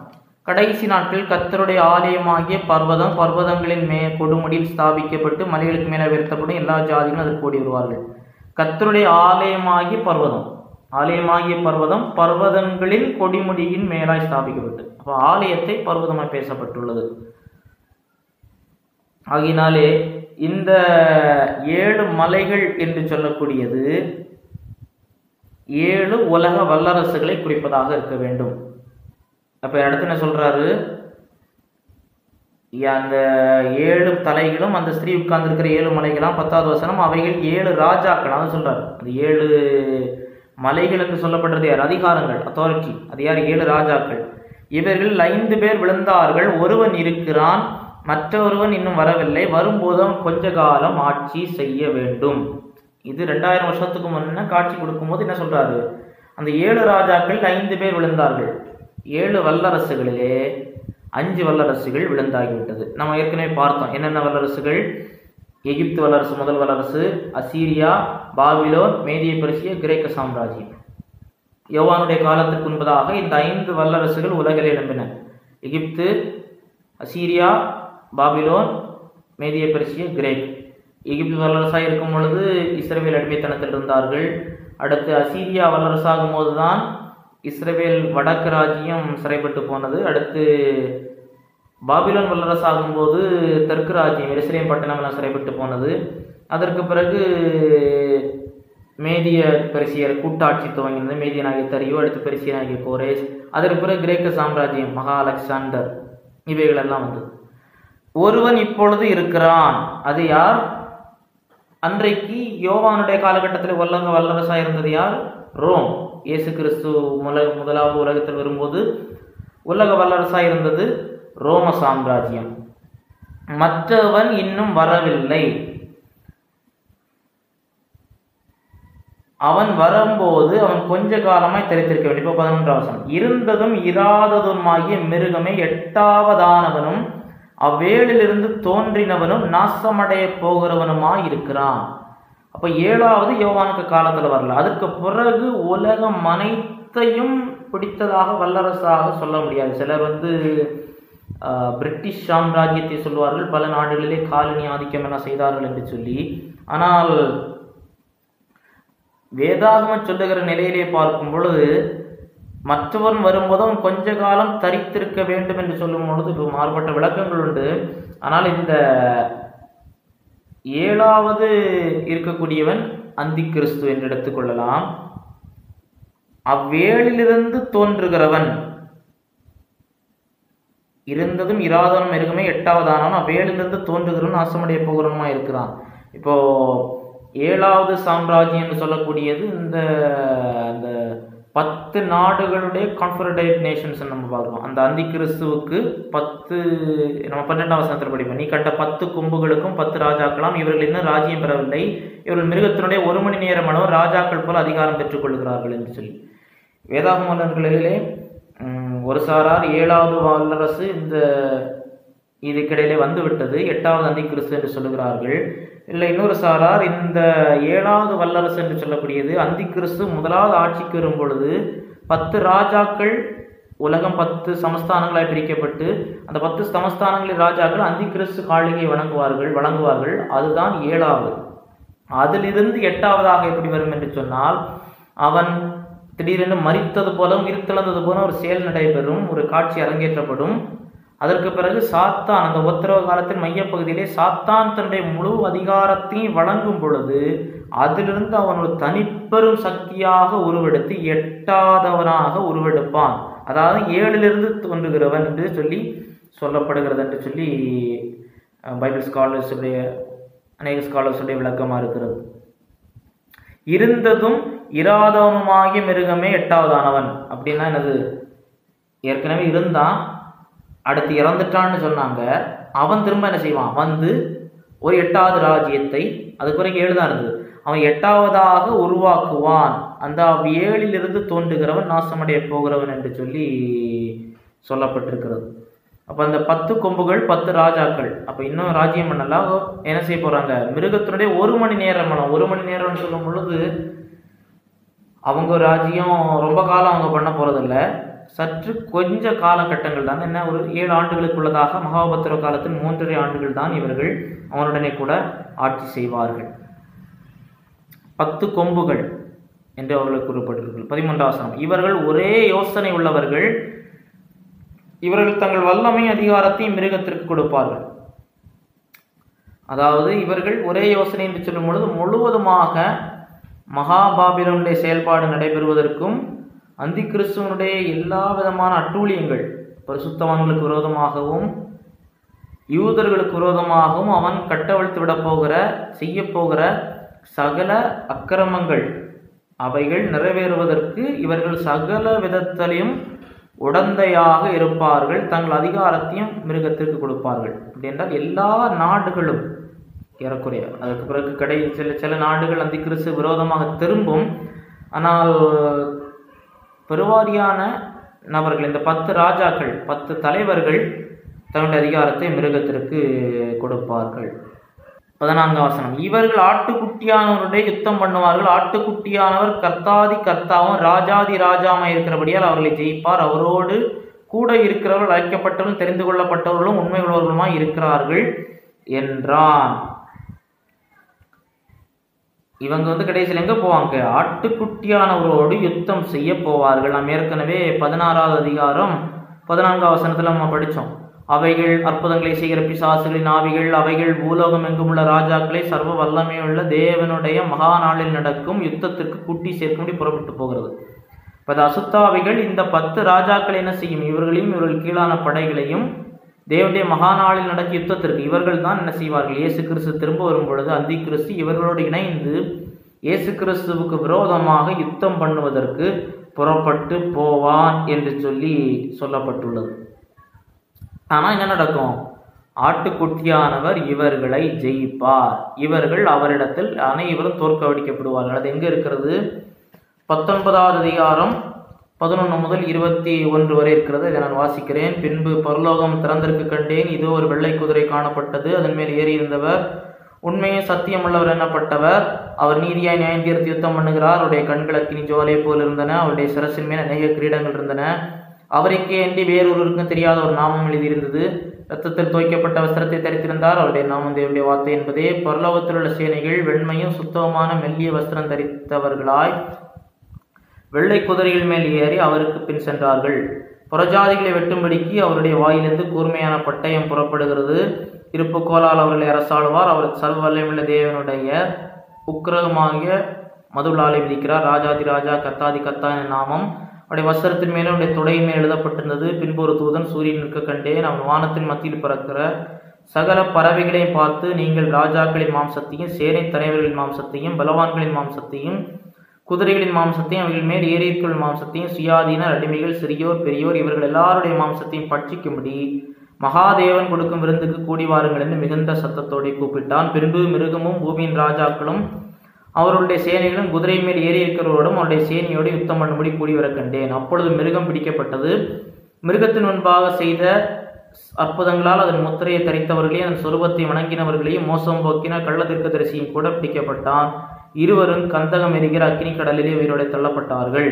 A: கடைசி நாட்கள் கர்த்தருடைய ஆலயமாகிய பர்வதம் பர்வதங்களின் கொடுமுடியில் ஸ்தாபிக்கப்பட்டு மலைகளுக்கு மேலே உயர்த்தப்படும், எல்லா ஜாதிகளும் அதற்கு கூடி வருவார்கள். கர்த்தருடைய ஆலயமாகிய பர்வதம் பர்வதங்களின் கொடிமுடியின் மேலாய் ஸ்தாபிக்கப்பட்டு, அப்போ ஆலயத்தை பர்வதமாய் பேசப்பட்டுள்ளது. ஆகினாலே இந்த 7 மலைகள் என்று சொல்லக்கூடியது 7 உலக வல்லரசுகளை குறிப்பதாக இருக்க வேண்டும். அப்ப அடுத்து என்ன சொல்றாரு, அந்த 7 தலைகளும் அந்த ஸ்திரீ உட்கார்ந்து இருக்கிற 7 மலைகளாம். 10வது வசனம், அவைகள் 7 ராஜாக்கள். அது சொல்றாரு, அந்த 7 மலைகள் என்று சொல்லப்படுறது யார்? அதிகாரங்கள், அத்தாரிட்டி. அது யார்? 7 ராஜாக்கள். இவர்கள் 5 பேர் விழுந்தார்கள், ஒருவன் இருக்கிறான், மற்றொருவன் இன்னும் வரவில்லை, வரும்போதும் கொஞ்ச காலம் ஆட்சி செய்ய வேண்டும். இது 2000 வருஷத்துக்கு முன்ன காட்சி கொடுக்கும்போது என்ன சொல்றாரு, அந்த 7 ராஜாக்கள் 5 பேர் விழுந்தார்கள். 7 வல்லரசுகளிலே 5 வல்லரசுகள் விழுந்தாகிவிட்டது. நம்ம ஏற்கனவே பார்த்தோம் என்னென்ன வல்லரசுகள். எகிப்து வல்லரசு முதல் வல்லரசு, அசீரியா, பாபிலோன், மேதிய பெர்சியா, கிரேக்க சாம்ராஜ்யம். யோவானுடைய காலத்துக்கு முன்பதாக இந்த 5 வல்லரசுகள் உலகில் எழும்பின. எகிப்து, அசீரியா, பாபிலோன், மேதிய பெர்சியா, கிரேக். எகிப்து வல்லரசாக இருக்கும் பொழுது இஸ்ரவேல் அடிமைத்தனத்தில் இருந்தார்கள். அடுத்து அசீரியா வல்லரசாகும் போதுதான் இஸ்ரவேல் வடக்கு ராஜ்யம் சிறைப்பட்டு போனது. அடுத்து பாபிலோன் வல்லரசாகும் போது தெற்கு ராஜ்யம் எருசலேம் பட்டணம் எல்லாம் சிறைப்பட்டு போனது. அதற்கு பிறகு மேதிய பெர்சியர் கூட்டாட்சி துவங்கினது. மேதியனாகிய தரியோ, அடுத்து பெர்சியனாகிய கோரேஸ், அதற்கு பிறகு கிரேக்க சாம்ராஜ்யம், மகா அலெக்சாண்டர், இவைகளெல்லாம் வந்தது. ஒருவன் இப்பொழுது இருக்கிறான். அது யார்? அன்றைக்கு யோவானுடைய காலகட்டத்தில் உலக வல்லரசாக இருந்தது யார்? ரோம். இயேசு கிறிஸ்து முதலாவது உலகத்தில் வரும்போது உலக வல்லரசாக இருந்தது ரோம சாம்ராஜ்யம். மற்றவன் இன்னும் வரவில்லை. அவன் வரும்போது அவன் கொஞ்ச காலமாய் தரித்திருக்க வேண்டும். இப்போ 11வது வசனம், இருந்ததும் இராததுமாகிய மிருகமே 8வதானவனும் அவ்வேளிலிருந்து தோன்றினவனும் நாசமடைய போகிறவனுமாய் இருக்கிறான். அப்ப 7வது யோவானுக்கு காலத்துல வரல. அதுக்கு பிறகு உலகம் அனைத்தையும் பிடித்ததாக வல்லரசாக சொல்ல முடியாது. சிலர் பிரிட்டிஷ் சாம்ராஜ்யத்தை சொல்வார்கள், பல நாடுகளிலே காலனி ஆதிக்கம் என செய்தார்கள் என்று சொல்லி. ஆனால் வேதாகமம் சொல்லுகிற நிலையிலே பார்க்கும் பொழுது மற்றவன் வரும்போதும் கொஞ்ச காலம் தரித்திருக்க வேண்டும் என்று சொல்லும் பொழுது இப்போ மாறுபட்ட விளக்கங்கள் உண்டு. ஆனால் இந்த 7வது இருக்கக்கூடியவன் அந்தி கிறிஸ்து என்று எடுத்துக்கொள்ளலாம். அவ்வேளிலிருந்து தோன்றுகிறவன், இருந்ததும் இராதவனும் இருக்குமே 8வதானவன் அவ்வேளிலிருந்து தோன்றுகிறவன் நாசமடைய போகிறவனுமா இருக்கிறான். இப்போ 7வது சாம்ராஜ்யம் என்று சொல்லக்கூடியது இந்த 10 நாடுகளுடைய கான்ஃபெடரேட் நேஷன்ஸ் நம்ம பார்க்கிறோம். அந்த அந்தி கிறிஸ்துவுக்கு 10, நம்ம 12ஆம் வசனத்தில் படிப்போம், நீ கண்ட 10 கொம்புகளுக்கும் 10 ராஜாக்களாம், இவர்கள் இன்னும் ராஜ்யம் பெறவில்லை, இவர்கள் மிருகத்தினுடைய 1 மணி நேரம் அளவு ராஜாக்கள் போல அதிகாரம் பெற்றுக் கொள்கிறார்கள் என்று சொல்லி வேதாகமங்களிலே ஒரு சாரார் 7வது வல்லரசு இதுக்கிடையிலே வந்துவிட்டது, 8வது அந்தி கிறிஸ்து என்று சொல்லுகிறார்கள். இல்லை, இன்னொரு சாரார் இந்த 7வது வல்லரசு என்று சொல்லக்கூடியது அந்தி கிறிஸ்து முதலாவது ஆட்சிக்கு வரும் பொழுது 10 ராஜாக்கள், உலகம் 10 சமஸ்தானங்களாய் பிரிக்கப்பட்டு அந்த 10 சமஸ்தானங்களின் ராஜாக்கள் அந்தி கிறிஸ்து காளிகை வழங்குவார்கள். அதுதான் 7வது. அதிலிருந்து 8வதாக எப்படி வரும் என்று சொன்னால், அவன் திடீரென்று மரித்தது போலவும் இருத்தெழுந்தது போல ஒரு செயல் நடைபெறும், ஒரு காட்சி அரங்கேற்றப்படும். அதற்கு பிறகு சாத்தான், அந்த உத்தரவு காலத்தின் மையப்பகுதியிலே சாத்தான் தன்னுடைய முழு அதிகாரத்தையும் வழங்கும் பொழுது அதிலிருந்து அவன் ஒரு தனிப்பெரும் சக்தியாக உருவெடுத்து 8வதவனாக உருவெடுப்பான். அதாவது 7லிருந்து தோன்றுகிறவன் என்று சொல்லி சொல்லப்படுகிறது என்று சொல்லி பைபிள் ஸ்காலர்ஸுடைய அநேக ஸ்காலர்ஸுடைய விளக்கமாக இருக்கிறது. இருந்ததும் இராதவனுமாகிய மிருகமே 8வதானவன் அப்படின்னா என்னது? ஏற்கனவே இருந்தான், அடுத்து இறந்துட்டான்னு சொன்னாங்க. அவன் திரும்ப என்ன செய்வான்? ஒரு 8வது ராஜ்யத்தை, அதுக்கு பிறகு 7 தான் இருந்தது, அவன் 8வதாக உருவாக்குவான். அந்த 7லிருந்து தோன்றுகிறவன் நாசமடைய போகிறவன் என்று சொல்லி சொல்லப்பட்டிருக்கிறது. அப்போ அந்த 10 கொம்புகள் 10 ராஜாக்கள். அப்போ இன்னும் ராஜ்யம் பண்ணலாம். என்ன செய்ய போகிறாங்க? மிருகத்தினுடைய 1 மணி நேரம். 1 மணி நேரம்னு சொல்லும் பொழுது அவங்க ராஜ்யம் ரொம்ப காலம் அவங்க பண்ண போகிறதில்ல, சற்று கொஞ்ச காலகட்டங்கள் தான். என்ன, ஒரு 7 ஆண்டுகளுக்குள்ளதாக மகாபத்திர காலத்தின் 3.5 ஆண்டுகள் தான் இவர்கள் அவனுடனே கூட ஆட்சி செய்வார்கள். 10 கொம்புகள் என்று அவர்களுக்கு கூறப்பட்டிருக்கிறது. 13வது வசனம், இவர்கள் ஒரே யோசனை உள்ளவர்கள், இவர்கள் தங்கள் வல்லமை அதிகாரத்தையும் மிருகத்திற்கு கொடுப்பார்கள். அதாவது இவர்கள் ஒரே யோசனை என்று சொல்லும் பொழுது முழுவதுமாக மகாபாபிலோனுடைய செயல்பாடு நடைபெறுவதற்கும் அந்தி கிறிஸ்துவனுடைய எல்லா விதமான அட்டூழியங்கள், பரிசுத்தவான்களுக்கு விரோதமாகவும் யூதர்களுக்கு விரோதமாகவும் அவன் கட்டவிழ்த்து விட போகிற செய்ய போகிற சகல அக்கிரமங்கள் அவைகள் நிறைவேறுவதற்கு இவர்கள் சகல விதத்திலையும் உடந்தையாக இருப்பார்கள். தங்கள் அதிகாரத்தையும் மிருகத்திற்கு கொடுப்பார்கள். அப்படி என்றால் எல்லா நாடுகளும் ஏறக்குறைய, அதற்கு பிறகு சில நாடுகள் அந்தி கிறிஸ்து விரோதமாக திரும்பும். ஆனால் பெருவாரியான நபர்கள், இந்த 10 ராஜாக்கள் 10 தலைவர்கள் தன்னுடைய அதிகாரத்தை மிருகத்திற்கு கொடுப்பார்கள். 14வது வசனம், இவர்கள் ஆட்டுக்குட்டியானவருடைய யுத்தம் பண்ணுவார்கள். ஆட்டுக்குட்டியானவர் கர்த்தாதி கர்த்தாவும் ராஜாதி ராஜாமாய் இருக்கிறபடியால் அவர்களை ஜெயிப்பார். அவரோடு கூட இருக்கிறவர்கள் அழைக்கப்பட்டவர்களும் தெரிந்து கொள்ளப்பட்டவர்களும் உண்மை உள்ளவர்களுமாய் இருக்கிறார்கள் என்றான். இவங்க கடைசியில் எங்கே போவாங்க? ஆட்டுக்குட்டியானவரோடு யுத்தம் செய்ய போவார்கள். நாம் ஏற்கனவே 16வது அதிகாரம் 14வது வசனத்தில் நம்ம படித்தோம். அவைகள் அற்புதங்களை செய்கிற பிசாசுகளின் ஆவிகள், அவைகள் பூலோகம் எங்கும் உள்ள ராஜாக்களை சர்வ வல்லமையுள்ள தேவனுடைய மகா நாளில் நடக்கும் யுத்தத்திற்கு கூட்டி சேர்க்கும்படி புறப்பட்டு போகிறது. இப்போ அசுத்தாவிகள் இந்த 10 ராஜாக்கள் என்ன செய்யும்? இவர்களையும் இவர்கள் கீழான படைகளையும் தேவனுடைய மகாநாளில் நடக்கும் யுத்தத்திற்கு இவர்கள் தான் என்ன செய்வார்கள்? இயேசு கிறிஸ்து திரும்ப வரும் பொழுது அந்தி கிறிஸ்து இவர்களோடு இணைந்து இயேசு கிறிஸ்துவுக்கு விரோதமாக யுத்தம் பண்ணுவதற்கு புறப்பட்டு போவான் என்று சொல்லப்பட்டுள்ளது. ஆனால் என்ன நடக்கும்? ஆட்டுக்குட்டியானவர் இவர்களை ஜெயிப்பார். இவர்கள் அவரிடத்தில் அனைவரும் தோற்கடிக்கப்படுவார்கள். அது எங்கே இருக்கிறது? 19வது அதிகாரம் 11 முதல் 21 வரை இருக்கிறது. இதை நான் வாசிக்கிறேன். பின்பு பரலோகம் திறந்திருக்க கண்டேன், இதோ ஒரு வெள்ளை குதிரை காணப்பட்டது. அதன் மேல் ஏறி இருந்தவர் உண்மையும் சத்தியம் உள்ளவர் எனப்பட்டவர். அவர் நீதியாய் நியாயம் தீர்த்து யுத்தம் பண்ணுகிறார். அவருடைய கண்கள் அக்கினி ஜுவாலை போல் இருந்தன. அவருடைய சிரசின் மேல் அநேக கிரீடங்கள் இருந்தன. அவருக்கே அன்றி வேறொருவருக்கும் தெரியாத ஒரு நாமம் எழுதியிருந்தது. இரத்தத்தில் துவைக்கப்பட்ட வஸ்திரத்தை தரித்திருந்தார். அவருடைய நாமம் தேவனுடைய வார்த்தை என்பதே. பரலோகத்தில் உள்ள சேனைகள் வெண்மையும் சுத்தமான மெல்லிய வஸ்திரம் தரித்தவர்களாய் வெள்ளை குதிரைகள் மேல் ஏறி அவருக்கு பின் சென்றார்கள். புறஜாதிகளை வெட்டும்படிக்கு அவருடைய வாயிலிருந்து கூர்மையான பட்டயம் புறப்படுகிறது. இருப்பு கோலால் அவர்களை அரசாளுவார். அவர் சர்வவல்லமையுள்ள தேவனுடைய உக்கிரகமாகிய மதுளாலை விதிக்கிறார். ராஜாதி ராஜா கத்தாதி கத்தா என நாமம் அவருடைய வஸ்திரத்தின் மேலும் அவருடைய தொடையின் மேல் எழுதப்பட்டிருந்தது. பின்பு ஒரு தூதன் சூரியன் நிற்க கண்டேன். அவன் வானத்தின் மத்தியில் பறக்கிற சகல பறவைகளையும் பார்த்து, நீங்கள் ராஜாக்களின் மாம்சத்தையும் சேனை தலைவர்களின் மாம்சத்தையும் பலவான்களின் மாம்சத்தையும் குதிரைகளின் மாம்சத்தையும் அவைகள் மேல் ஏறியிருக்கும் மாம்சத்தையும் சுயாதீனர் அடிமைகள் சிறியோர் பெரியோர் இவர்கள் எல்லாருடைய மாம்சத்தையும் பட்சிக்கும்படி மகாதேவன் கொடுக்கும் விருந்துக்கு கூடி வாருங்கள் என்று மிகுந்த சத்தத்தோடு கூப்பிட்டான். பின்பு மிருகமும் பூமியின் ராஜாக்களும் அவருடைய சேனைகளும் குதிரை மேல் ஏறி இருக்கிறவரோடும் அவருடைய சேனையோடு யுத்தம் பண்ணும்படி கூடி வர கண்டேன். அப்பொழுது மிருகம் பிடிக்கப்பட்டது. மிருகத்தின் முன்பாக செய்த அற்புதங்களால் அதன் முத்திரையை தரித்தவர்களையும் அதன் சொரூபத்தை வணங்கினவர்களையும் மோசம் போக்கின கள்ள தீர்க்கதரிசியும் கூட பிடிக்கப்பட்டான். இருவரும் கந்தகம் எரிகிற அக்கினி கடலிலே உயிரோடு தள்ளப்பட்டார்கள்.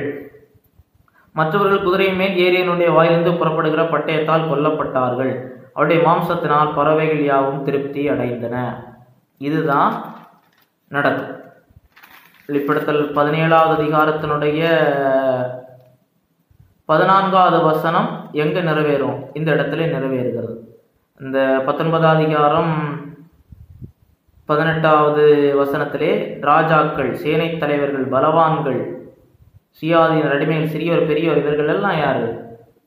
A: மற்றவர்கள் குதிரை மேல் ஏரியனுடைய வாயிலிருந்து புறப்படுகிற பட்டயத்தால் கொல்லப்பட்டார்கள். அவருடைய மாம்சத்தினால் பறவைகள் யாவும் திருப்தி அடைந்தன. இதுதான் நடக்கும். வெளிப்படுத்தல் 17வது அதிகாரத்தினுடைய 14வது வசனம் எங்கே நிறைவேறும்? இந்த இடத்துல நிறைவேறுகிறது. இந்த 19வது அதிகாரம் 18வது வசனத்திலே ராஜாக்கள், சேனை தலைவர்கள், பலவான்கள், சுயாதீனர், அடிமைகள், சிறியோர் பெரியோர் இவர்கள் எல்லாம் யாரு?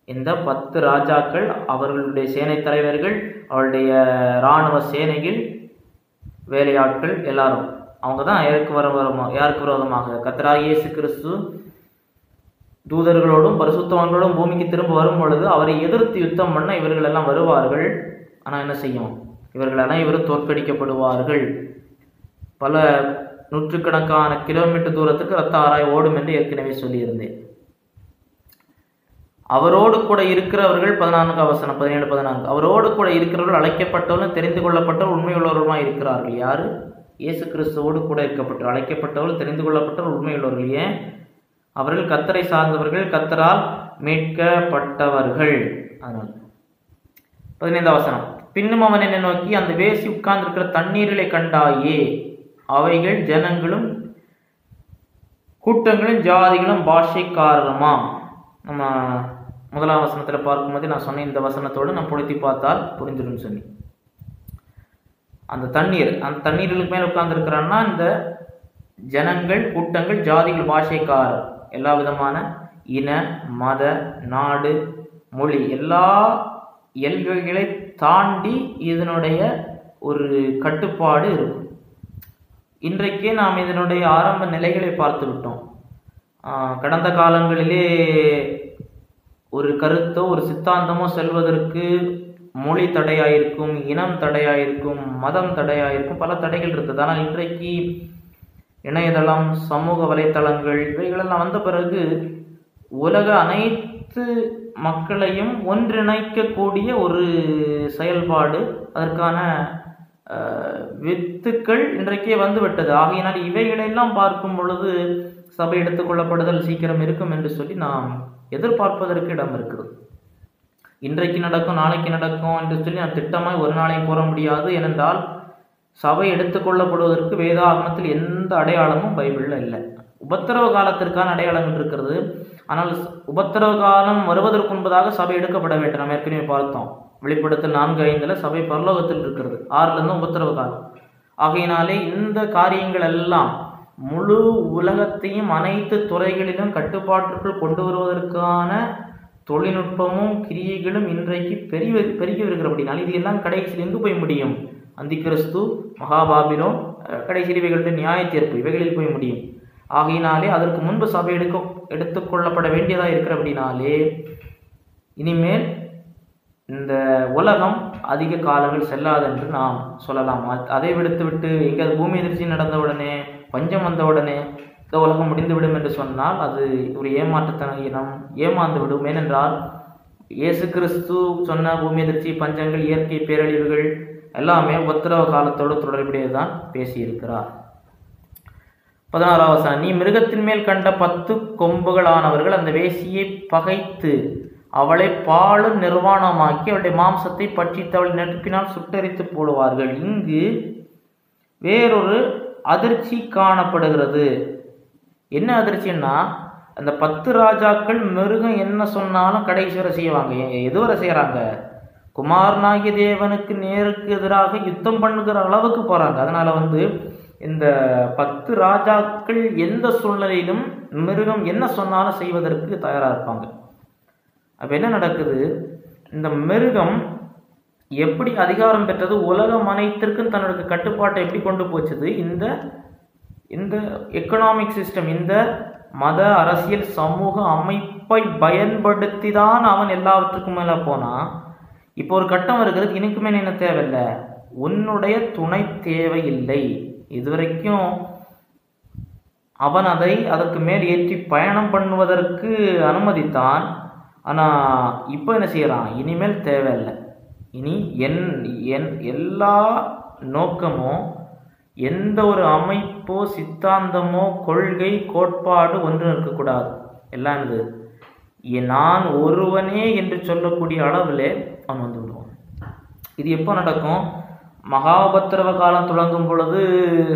A: இந்த 10 ராஜாக்கள், அவர்களுடைய சேனை தலைவர்கள், அவருடைய இராணுவ சேனைகள், வேலையாட்கள் எல்லாரும் அவங்க தான் யாருக்கு விரோதமாக கர்த்தராகிய இயேசு கிறிஸ்து தூதர்களோடும் பரிசுத்தவான்களோடும் பூமிக்கு திரும்ப வரும் பொழுது அவரை எதிர்த்து யுத்தம் பண்ண இவர்கள் எல்லாம் வருவார்கள். ஆனால் என்ன செய்யும்? இவர்கள் அனைவரும் தோற்கடிக்கப்படுவார்கள். பல நூற்றுக்கணக்கான கிலோமீட்டர் தூரத்துக்கு இரத்த ஆராய் ஓடும் என்று ஏற்கனவே சொல்லியிருந்தேன். அவரோடு கூட இருக்கிறவர்கள் 14 வசனம் 17 14 அவரோடு கூட இருக்கிறவர்கள் அழைக்கப்பட்டவர்கள் தெரிந்து கொள்ளப்பட்டவர்கள் உண்மையுள்ளவர்களுமாய் இருக்கிறார்கள். யாரு? இயேசு கிறிஸ்துவோடு கூட இருக்கப்பட்டவர் அழைக்கப்பட்டவர்கள் தெரிந்து கொள்ளப்பட்டவர்கள் உண்மையுள்ளவர்கள். ஏன்? அவர்கள் கர்த்தரை சார்ந்தவர்கள், கர்த்தரால் மீட்கப்பட்டவர்கள். அதனால் 15 வசனம் பின்னும் அவன் என்னை நோக்கி, அந்த வேசி உட்கார்ந்திருக்கிற தண்ணீரிலே கண்டாயே, அவைகள் ஜனங்களும் கூட்டங்களும் ஜாதிகளும் பாஷைக்காரருமாம். நம்ம 1 வசனத்தில் பார்க்கும்போது நான் சொன்னேன், இந்த வசனத்தோடு நான் பொருத்தி பார்த்தால் புரிஞ்சிடும் சொல்லி. அந்த தண்ணீர்களுக்கு மேலே உட்கார்ந்துருக்கிறான்னா இந்த ஜனங்கள், கூட்டங்கள், ஜாதிகள், பாஷைக்காரர், எல்லா விதமான இன, மத, நாடு, மொழி, எல்லா எல்கைகளை தாண்டி இதனுடைய ஒரு கட்டுப்பாடு இருக்கும். இன்றைக்கே நாம் இதனுடைய ஆரம்ப நிலைகளை பார்த்து விட்டோம். கடந்த காலங்களிலே ஒரு கருத்தோ ஒரு சித்தாந்தமோ செல்வதற்கு மொழி தடையாயிருக்கும், இனம் தடையாயிருக்கும், மதம் தடையாயிருக்கும், பல தடைகள் இருக்குது. ஆனால் இன்றைக்கு இணையதளம், சமூக வலைத்தளங்கள் இவைகளெல்லாம் வந்த பிறகு உலக அனைத்து மக்களையும் ஒன்றிணைக்கக்கூடிய ஒரு செயல்பாடு, அதற்கான வித்துக்கள் இன்றைக்கே வந்துவிட்டது. ஆகையினால் இவைகளெல்லாம் பார்க்கும் பொழுது சபை எடுத்துக்கொள்ளப்படுதல் சீக்கிரம் இருக்கும் என்று சொல்லி நாம் எதிர்பார்ப்பதற்கு இடம் இருக்கிறது. இன்றைக்கு நடக்கும், நாளைக்கு நடக்கும் என்று சொல்லி நான் திட்டமாய் ஒரு நாளையும் கூற முடியாது. ஏனென்றால் சபை எடுத்துக்கொள்ளப்படுவதற்கு வேதாகமத்தில் எந்த அடையாளமும் பைபிளில் இல்லை. உபத்திரவ காலத்திற்கான அடையாளங்கள் இருக்கிறது. ஆனால் உபத்திரவ காலம் வருவதற்கு முன்பதாக சபை எடுக்கப்பட வேண்டும். நாம் ஏற்கனவே பார்த்தோம். வெளிப்படுத்தல் 4:5 சபை பரலோகத்தில் இருக்கிறது. 6 உபத்திரவ காலம். ஆகையினாலே இந்த காரியங்கள் எல்லாம் முழு உலகத்தையும் அனைத்து துறைகளிலும் கட்டுப்பாட்டுக்குள் கொண்டு வருவதற்கான தொழில்நுட்பமும் கிரியைகளும் இன்றைக்கு பெருகி வருகிறபடினால் இது எல்லாம் கடைசியில் எங்கு போய் முடியும்? அந்திகிறிஸ்து, மகாபாபிலோன், கடைசி இவைகளுடைய நியாய தீர்ப்பு, இவைகளில் போய் முடியும். ஆகையினாலே அதற்கு முன்பு சபை எடுத்துக்கொள்ளப்பட வேண்டியதாக இருக்கிறபடினாலே இனிமேல் இந்த உலகம் அதிக காலங்கள் செல்லாது என்று நாம் சொல்லலாம். அதை விடுத்துவிட்டு எங்கேயாவது பூமி எதிர்ச்சி நடந்த உடனே, பஞ்சம் வந்த உடனே இந்த உலகம் முடிந்துவிடும் என்று சொன்னால் அது ஒரு ஏமாற்றத்தன இனம், ஏமாந்து விடும். ஏனென்றால் இயேசு கிறிஸ்து சொன்ன பூமி எதிர்ச்சி, பஞ்சங்கள், இயற்கை பேரழிவுகள் எல்லாமே உபத்திரவ காலத்தோடு தொடர்புடையதான் பேசியிருக்கிறார். 16 வசனம் நீ மிருகத்தின் மேல் கண்ட 10 கொம்புகளானவர்கள் அந்த வேசியை பகைத்து அவளை பாழு நிர்வாணமாக்கி அவளுடைய மாம்சத்தை பற்றித்து அவளை நெருப்பினால் சுட்டரித்து போடுவார்கள். இங்கு வேறொரு அதிர்ச்சி காணப்படுகிறது. என்ன அதிர்ச்சின்னா, அந்த 10 ராஜாக்கள் மிருகம் என்ன சொன்னாலும் கடைசி வரை செய்வாங்க. எதுவரை செய்யறாங்க? குமாரனாகிய தேவனுக்கு நேருக்கு எதிராக யுத்தம் பண்ணுகிற அளவுக்கு போறாங்க. அதனால இந்த 10 ராஜாக்கள் எந்த சூழ்நிலையிலும் மிருகம் என்ன சொன்னாலும் செய்வதற்கு தயாராக இருப்பாங்க. அப்போ என்ன நடக்குது? இந்த மிருகம் எப்படி அதிகாரம் பெற்றது? உலகம் அனைத்திற்கும் தன்னுடைய கட்டுப்பாட்டை எப்படி கொண்டு போச்சது? இந்த எக்கனாமிக் சிஸ்டம், இந்த மத, அரசியல், சமூக அமைப்பை பயன்படுத்தி தான் அவன் எல்லாவற்றுக்கும் மேலே போனான். இப்போ ஒரு கட்டம் இருக்கிறது, எனக்குமே என்ன தேவையில்லை, உன்னுடைய துணை தேவையில்லை. இதுவரைக்கும் அவன் அதற்கு மேல் ஏற்றி பயணம் பண்ணுவதற்கு அனுமதித்தான். ஆனால் இப்போ என்ன செய்யறான்? இனிமேல் தேவையில்லை. இனி என் எல்லா நோக்கமோ, எந்த ஒரு அமைப்போ, சித்தாந்தமோ, கொள்கை, கோட்பாடு ஒன்றும் இருக்கக்கூடாது. எல்லாம் நான் ஒருவனே என்று சொல்லக்கூடிய அளவில் அவன் விடுவான். இது எப்போ நடக்கும்? மகாபத்திரவ காலம் தொடங்கும் பொழுது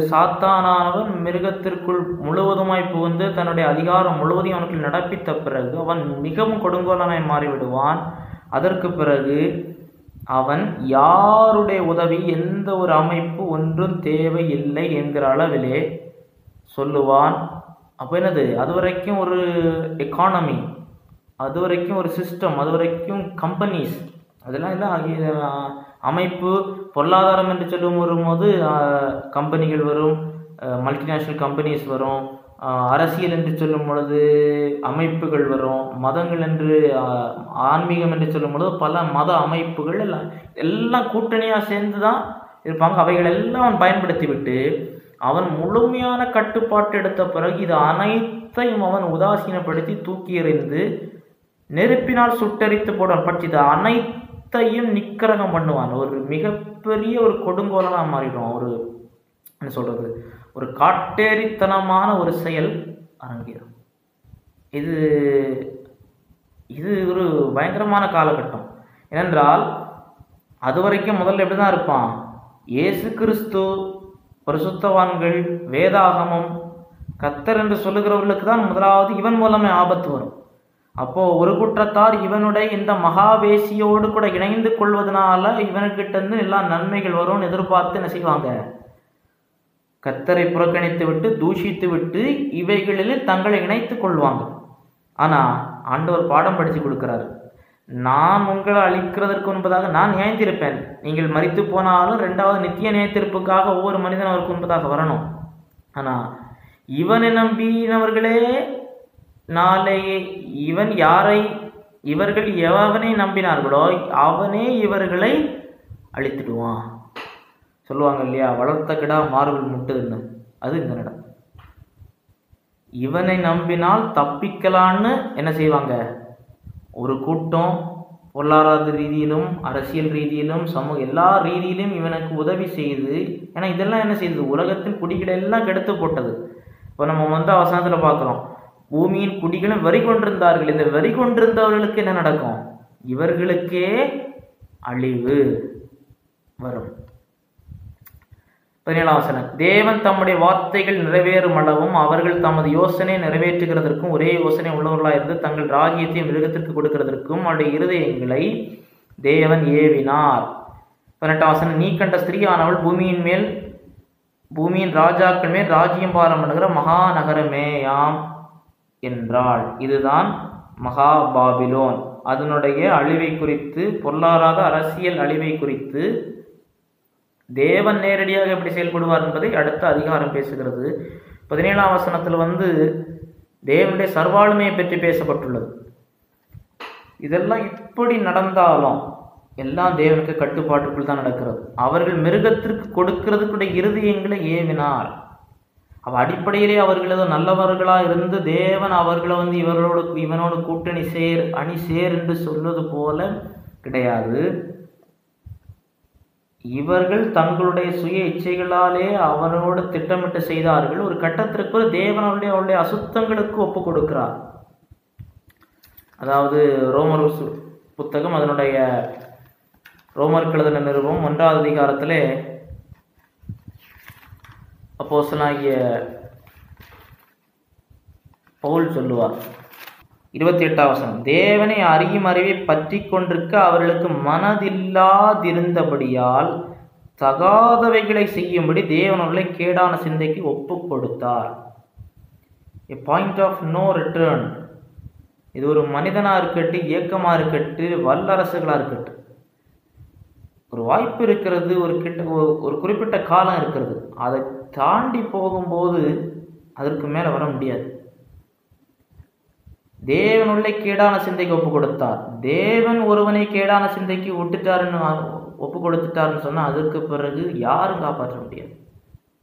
A: சாத்தானானவன் மிருகத்திற்குள் முழுவதுமாய் புகுந்து தன்னுடைய அதிகாரம் முழுவதையும் அவனுக்கு நடப்பித்த பிறகு அவன் மிகவும் கொடுங்கோலனாய் மாறிவிடுவான். அதற்கு பிறகு அவன் யாருடைய உதவி, எந்த ஒரு அமைப்பு ஒன்றும் தேவையில்லை என்கிற அளவிலே சொல்லுவான். அப்போ என்னது? அது வரைக்கும் ஒரு எக்கானமி, அது வரைக்கும் ஒரு சிஸ்டம், அது வரைக்கும் கம்பெனிஸ், அதெல்லாம் இல்லை. அமைப்பு, பொருளாதாரம் என்று சொல்லும் வரும்போது கம்பெனிகள் வரும், மல்டிநேஷ்னல் கம்பெனிஸ் வரும். அரசியல் என்று சொல்லும் பொழுது அமைப்புகள் வரும். மதங்கள் என்று, ஆன்மீகம் என்று சொல்லும் பொழுது பல மத அமைப்புகள் எல்லாம் கூட்டணியாக சேர்ந்து தான் இருப்பாங்க. அவைகள் எல்லாம் அவன் பயன்படுத்தி விட்டு அவன் முழுமையான கட்டுப்பாட்டு எடுத்த பிறகு இது அனைத்தையும் அவன் உதாசீனப்படுத்தி தூக்கி எறிந்து நெருப்பினால் சுட்டரித்து போடுவான். பட்சித்த அனைத்தையும் நிக்கரகம் பண்ணுவான். ஒரு மிகப்பெரிய ஒரு கொடுங்கோலனா மாறிடுவான். ஒரு என்ன சொல்றது, ஒரு காட்டேரித்தனமான ஒரு செயல் அரங்கேறும். இது இது ஒரு பயங்கரமான காலகட்டம். ஏனென்றால் அது வரைக்கும் முதல்ல எப்படிதான் இருப்பான், இயேசு கிறிஸ்து, பரிசுத்தவான்கள், வேதாகமம், கர்த்தர் என்று சொல்லுகிறவர்களுக்கு தான் முதலாவது இவன் மூலமே ஆபத்து வரும். அப்போ ஒரு குற்றத்தார் இவனுடைய இந்த மகாவேசியோடு கூட இணைந்து கொள்வதனால இவனுக்கிட்ட இருந்து எல்லா நன்மைகள் வரும்னு எதிர்பார்த்து என்ன செய்வாங்க, கர்த்தரை புறக்கணித்து விட்டு தூஷித்து விட்டு இவைகளில் தங்களை இணைத்து கொள்வாங்க. ஆனா ஆண்டவர் பாடம் படிச்சு கொடுக்கிறாரு. நான் உங்களை அழிக்கிறதற்கு முன்பதாக நான் நியாயந்திருப்பேன். நீங்கள் மரித்து போனாலும் 2வது நித்திய நியாயத்திருப்புக்காக ஒவ்வொரு மனிதன் அவருக்கு முன்பதாக வரணும். ஆனா இவனை நம்பினவர்களே நாளை இவர்கள் எவனை நம்பினார்களோ அவனே இவர்களை அழித்துடுவான். சொல்லுவாங்க இல்லையா, வளர்த்த கிடா மார்பில் முட்டுதுன்னு. அது இந்த நடம். இவனை நம்பினால் தப்பிக்கலான்னு என்ன செய்வாங்க, ஒரு கூட்டம் பொருளாதார ரீதியிலும் அரசியல் ரீதியிலும் சமூக எல்லா ரீதியிலும் இவனுக்கு உதவி செய்து, ஏன்னா இதெல்லாம் என்ன செய்யுது, உலகத்தின் குடிகளை எல்லாம் கெடுத்து போட்டது. இப்போ நம்ம அவசரத்தில் பார்க்குறோம், பூமியின் குடிகளும் வரி கொண்டிருந்தார்கள். இந்த வரி கொண்டிருந்தவர்களுக்கு என்ன நடக்கும், இவர்களுக்கே அழிவு வரும். 17ஆம் வசனம், தேவன் தம்முடைய வார்த்தைகள் நிறைவேறும் அளவும் அவர்கள் தமது யோசனையை நிறைவேற்றுகிறதற்கும் ஒரே யோசனை உள்ளவர்களாயிருந்து தங்கள் ராஜ்யத்தை மிருகத்திற்கு கொடுக்கிறதற்கும் அவருடைய இருதயங்களை தேவன் ஏவினார். 18ஆம் வசனம், நீ கண்ட ஸ்திரீயானவள் பூமியின் ராஜாக்கள் மேல் ராஜ்யம் பாரம் பண்ணுகிற மகாநகரமேயாம் என்றாள். இதுதான் மகா பாபிலோன். அதனுடைய அழிவை குறித்து, பொருளாதார அரசியல் அழிவை குறித்து தேவன் நேரடியாக எப்படி செயல்படுவார் என்பதை அடுத்த அதிகாரம் பேசுகிறது. 17ஆம் வசனத்தில் தேவனுடைய சர்வாளுமையை பற்றி பேசப்பட்டுள்ளது. இதெல்லாம் இப்படி நடந்தாலும் எல்லாம் தேவனுக்கு கட்டுப்பாட்டுக்குள் தான் நடக்கிறது. அவர்கள் மிருகத்திற்கு கொடுக்கிறதுக்குடைய இருதயங்களை ஏவினார். அடிப்படையிலே அவர்கள் ஏதோ நல்லவர்களாக இருந்து தேவன் அவர்களை இவனோடு கூட்டணி அணி சேர் என்று சொல்வது போல கிடையாது. இவர்கள் தங்களுடைய சுய இச்சைகளாலே அவனோடு திட்டமிட்டு செய்தார்கள். ஒரு கட்டத்திற்கு தேவன் அவருடைய அசுத்தங்களுக்கு ஒப்பு கொடுக்கிறார். அதாவது ரோமர் புத்தகம் அதனுடைய ரோமருக்கு எழுதின நிருபம் 1வது அதிகாரத்திலே அப்போஸ்தலனாகிய பவுல் சொல்லுவார். 28ஆம் வசனம், தேவனை அறியும் அறிவை பற்றி கொண்டிருக்க அவர்களுக்கு மனதில்லாதிருந்தபடியால் தகாதவைகளை செய்யும்படி தேவன் அவர்களை கேடான சிந்தைக்கு ஒப்பு கொடுத்தார். A point of no return. இது ஒரு மனிதனாக இருக்கட்டு, இயக்கமாக இருக்கட்டு, வல்லரசுகளாக இருக்கட்டு, ஒரு வாய்ப்பு இருக்கிறது, ஒரு குறிப்பிட்ட காலம் இருக்கிறது. அதை தாண்டி போகும்போது அதற்கு மேலே வர முடியாது. தேவனுள்ள கேடான சிந்தைக்கு ஒப்பு கொடுத்தார். தேவன் ஒருவனை கேடான சிந்தைக்கு ஒப்பு கொடுத்துட்டாருன்னு சொன்னால் அதுக்கு பிறகு யாரும் காப்பாற்ற முடியாது.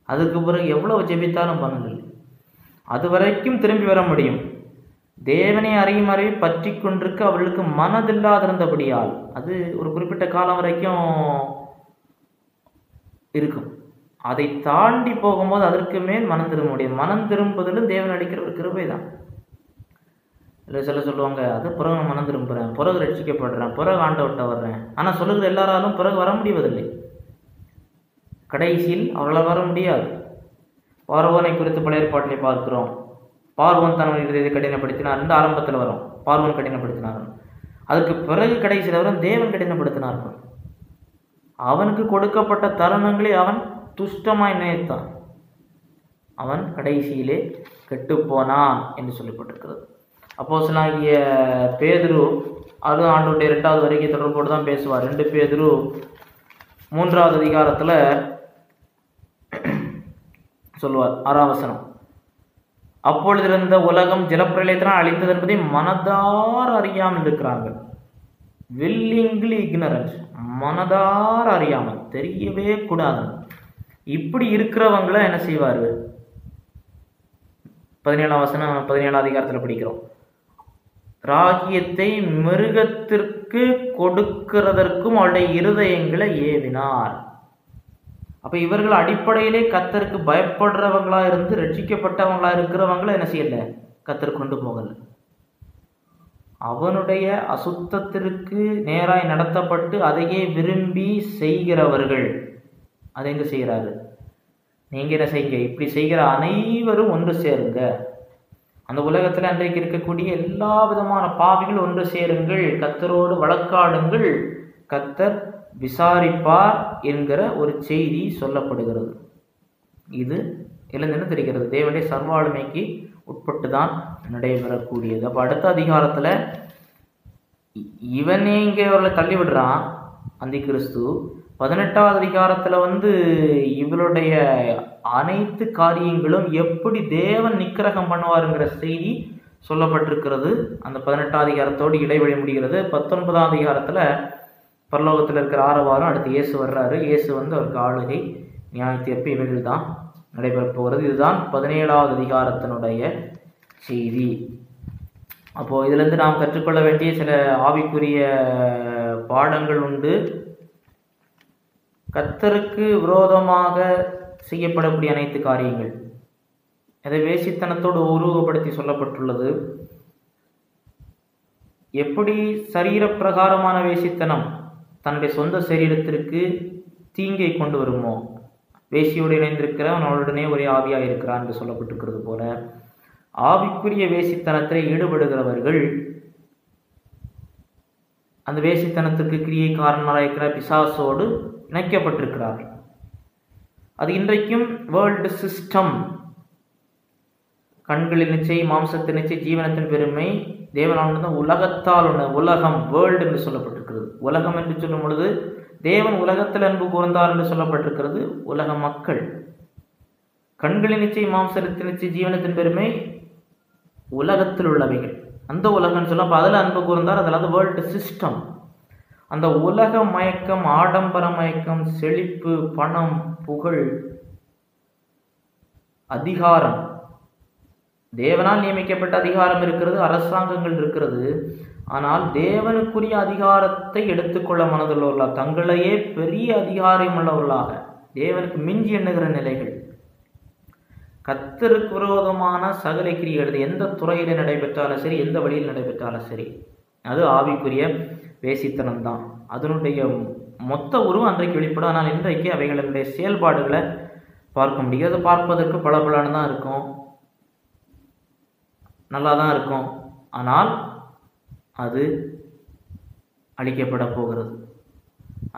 A: அதுக்கு பிறகு எவ்வளவு ஜெபித்தாலும் பண்ணல, அது வரைக்கும் திரும்பி வர முடியும். தேவனை அறியும் அறிவை பற்றி கொண்டிருக்க அவர்களுக்கு மனதில்லாதிருந்தபடியால் அது ஒரு குறிப்பிட்ட காலம் வரைக்கும் இருக்கும். அதை தாண்டி போகும்போது அதற்கு மேல் மனம் திரும்ப முடியும். மனம் திரும்புவதிலும் தேவன் அளிக்கிற ஒரு கிருபை தான். இல்லை சொல்லுவாங்க, அது பிறகு நான் மனம் திரும்புகிறேன், பிறகு ரட்சிக்கப்படுறேன், பிறகு ஆண்டவர்கிட்ட வர்றேன். ஆனால் சொல்லுகிற எல்லாராலும் பிறகு வர முடிவதில்லை. கடைசியில் அவர்களால் வர முடியாது. பார்வோனை குறித்து பழைய ஏற்பாட்டிலே பார்க்கிறோம். பார்வோன் தன்னுடைய இருதயத்தை கடினப்படுத்தினார் என்று ஆரம்பத்தில் வரும். பார்வோன் கடினப்படுத்தினார். அதுக்கு பிறகு கடைசியில் வரும் தேவன் கடினப்படுத்தினார்கள். அவனுக்கு கொடுக்கப்பட்ட தருணங்களை அவன் துஷ்டமாய் நினைத்தான். அவன் கடைசியிலே கெட்டுப்போனான் என்று சொல்லப்பட்டிருக்கிறது. அப்போஸ்தலனாகிய பேதுரு அது ஆண்டவருடைய 2வது வருகை தொடர்போடு தான் பேசுவார். 2 பேதுரு 3வது அதிகாரத்தில் சொல்லுவார். 6ஆம் வசனம், அப்பொழுது இருந்த உலகம் ஜலப்பிரளயத்தினால் அழிந்தது என்பதை மனதார அறியாமல் இருக்கிறார்கள். வில்லிங்லி இக்னரன்ஸ், மனதார அறியாமல், தெரியவே கூடாது. இப்படி இருக்கிறவங்கள என்ன செய்வார்? 17ஆம் வசனம் 17ஆம் அதிகாரத்தில் படிக்கிறோம். ராஜ்யத்தை மிருகத்திற்கு கொடுக்கிறதற்கும் அவருடைய இருதயங்களை ஏவினார். அப்ப இவர்கள் அடிப்படையிலே கர்த்தருக்கு பயப்படுறவங்களா இருந்து ரட்சிக்கப்பட்டவங்களா இருக்கிறவங்கள என்ன செய்யல, கர்த்தர் கொண்டு போகல. அவனுடைய அசுத்தத்திற்கு நேராய் நடத்தப்பட்டு அதையே விரும்பி செய்கிறவர்கள் அதை எங்க செய்கிறாரு, நீங்க என்ன செய்யுங்க, இப்படி செய்கிற அனைவரும் ஒன்று சேருங்க. அந்த உலகத்துல அன்றைக்கு இருக்கக்கூடிய எல்லா விதமான பாவிகள் ஒன்று சேருங்கள், கர்த்தரோடு வழக்காடுங்கள், கர்த்தர் விசாரிப்பார் என்கிற ஒரு செய்தி சொல்லப்படுகிறது. இது இளைஞன்னு தெரிகிறது, தேவனுடைய சர்வாளுமைக்கு உட்பட்டு தான் நடைபெறக்கூடியது. அப்போ அடுத்த அதிகாரத்தில் இவனே இங்கே அவர்களை தள்ளி விடுறான் அந்தி கிறிஸ்து. 18வது அதிகாரத்தில் இவளுடைய அனைத்து காரியங்களும் எப்படி தேவன் நிக்கிரகம் பண்ணுவாருங்கிற செய்தி சொல்லப்பட்டிருக்கிறது. அந்த 18வது அதிகாரத்தோடு இடைவெளி முடிகிறது. 19வது அதிகாரத்தில் பரலோகத்தில் இருக்கிற ஆரவாரம், அடுத்து இயேசு வர்றாரு. இயேசு அவருக்கு ஆளுகை, நியாய தீர்ப்பு இவைகள் தான் நடைபெறப் போகிறது. இதுதான் 17வது அதிகாரத்தினுடைய செய்தி. அப்போது இதிலிருந்து நாம் கற்றுக்கொள்ள வேண்டிய சில ஆவிக்குரிய பாடங்கள் உண்டு. கர்த்தருக்கு விரோதமாக செய்யப்படக்கூடிய அனைத்து காரியங்கள் அதை வேசித்தனத்தோடு உருவகப்படுத்தி சொல்லப்பட்டுள்ளது. எப்படி சரீரப்பிரகாரமான வேசித்தனம் தன்னுடைய சொந்த சரீரத்திற்கு தீங்கை கொண்டு வருமோ, வேசியோடு இணைந்திருக்கிறவன் அவனுடனே ஒரே ஆவியாக இருக்கிறான் என்று சொல்லப்பட்டிருக்கிறது போல, ஆவிக்குரிய வேசித்தனத்தில் ஈடுபடுகிறவர்கள் அந்த வேசித்தனத்துக்கு கிரியை காரணமாக இருக்கிற பிசாசோடு இணைக்கப்பட்டிருக்கிறார்கள். அது இன்றைக்கும் வேர்ல்டு சிஸ்டம், கண்களின் நிச்சயம், மாம்சத்தின் நிச்சயம், ஜீவனத்தின் பெருமை, தேவனானது உலகத்தால் ஒன்று, உலகம் வேர்ல்டு என்று சொல்லப்பட்டிருக்கிறது. உலகம் என்று சொல்லும் பொழுது தேவன் உலகத்தில் அன்பு கூர்ந்தார் என்று சொல்லப்பட்டிருக்கிறது. உலக மக்கள், கண்களின் நிச்சயம், மாம்சத்தின் நிச்சயம், ஜீவனத்தின் பெருமை உலகத்தில் உள்ளவைகள், அந்த உலகம் சொல்ல அதில் அன்பு கூர்ந்தார். அதில் அது வேர்ல்டு சிஸ்டம். அந்த உலக மயக்கம், ஆடம்பர மயக்கம், செழிப்பு, பணம், புகழ், அதிகாரம், தேவனால் நியமிக்கப்பட்ட அதிகாரம் இருக்கிறது, அரசாங்கங்கள் இருக்கிறது. ஆனால் தேவனுக்குரிய அதிகாரத்தை எடுத்துக்கொள்ள மனதுள்ளவர்களாக, தங்களையே பெரிய அதிகாரம் உள்ளவர்களாக, தேவனுக்கு மிஞ்சி எண்ணுகிற நிலைகள், கர்த்தருக்கு விரோதமான சகல கிரியைகள் எந்த துறையில் நடைபெற்றாலும் சரி, எந்த வழியில் நடைபெற்றாலும் சரி, அது ஆவிக்குரிய வேசித்தனம்தான். அதனுடைய மொத்த உருவம் அன்றைக்கு வெளிப்படும். ஆனால் இன்றைக்கு அவைகளுடைய செயல்பாடுகளை பார்க்க முடியாது. பார்ப்பதற்கு பளபளன்னு தான் இருக்கும், நல்லா தான் இருக்கும். ஆனால் அது அழிக்கப்பட போகிறது.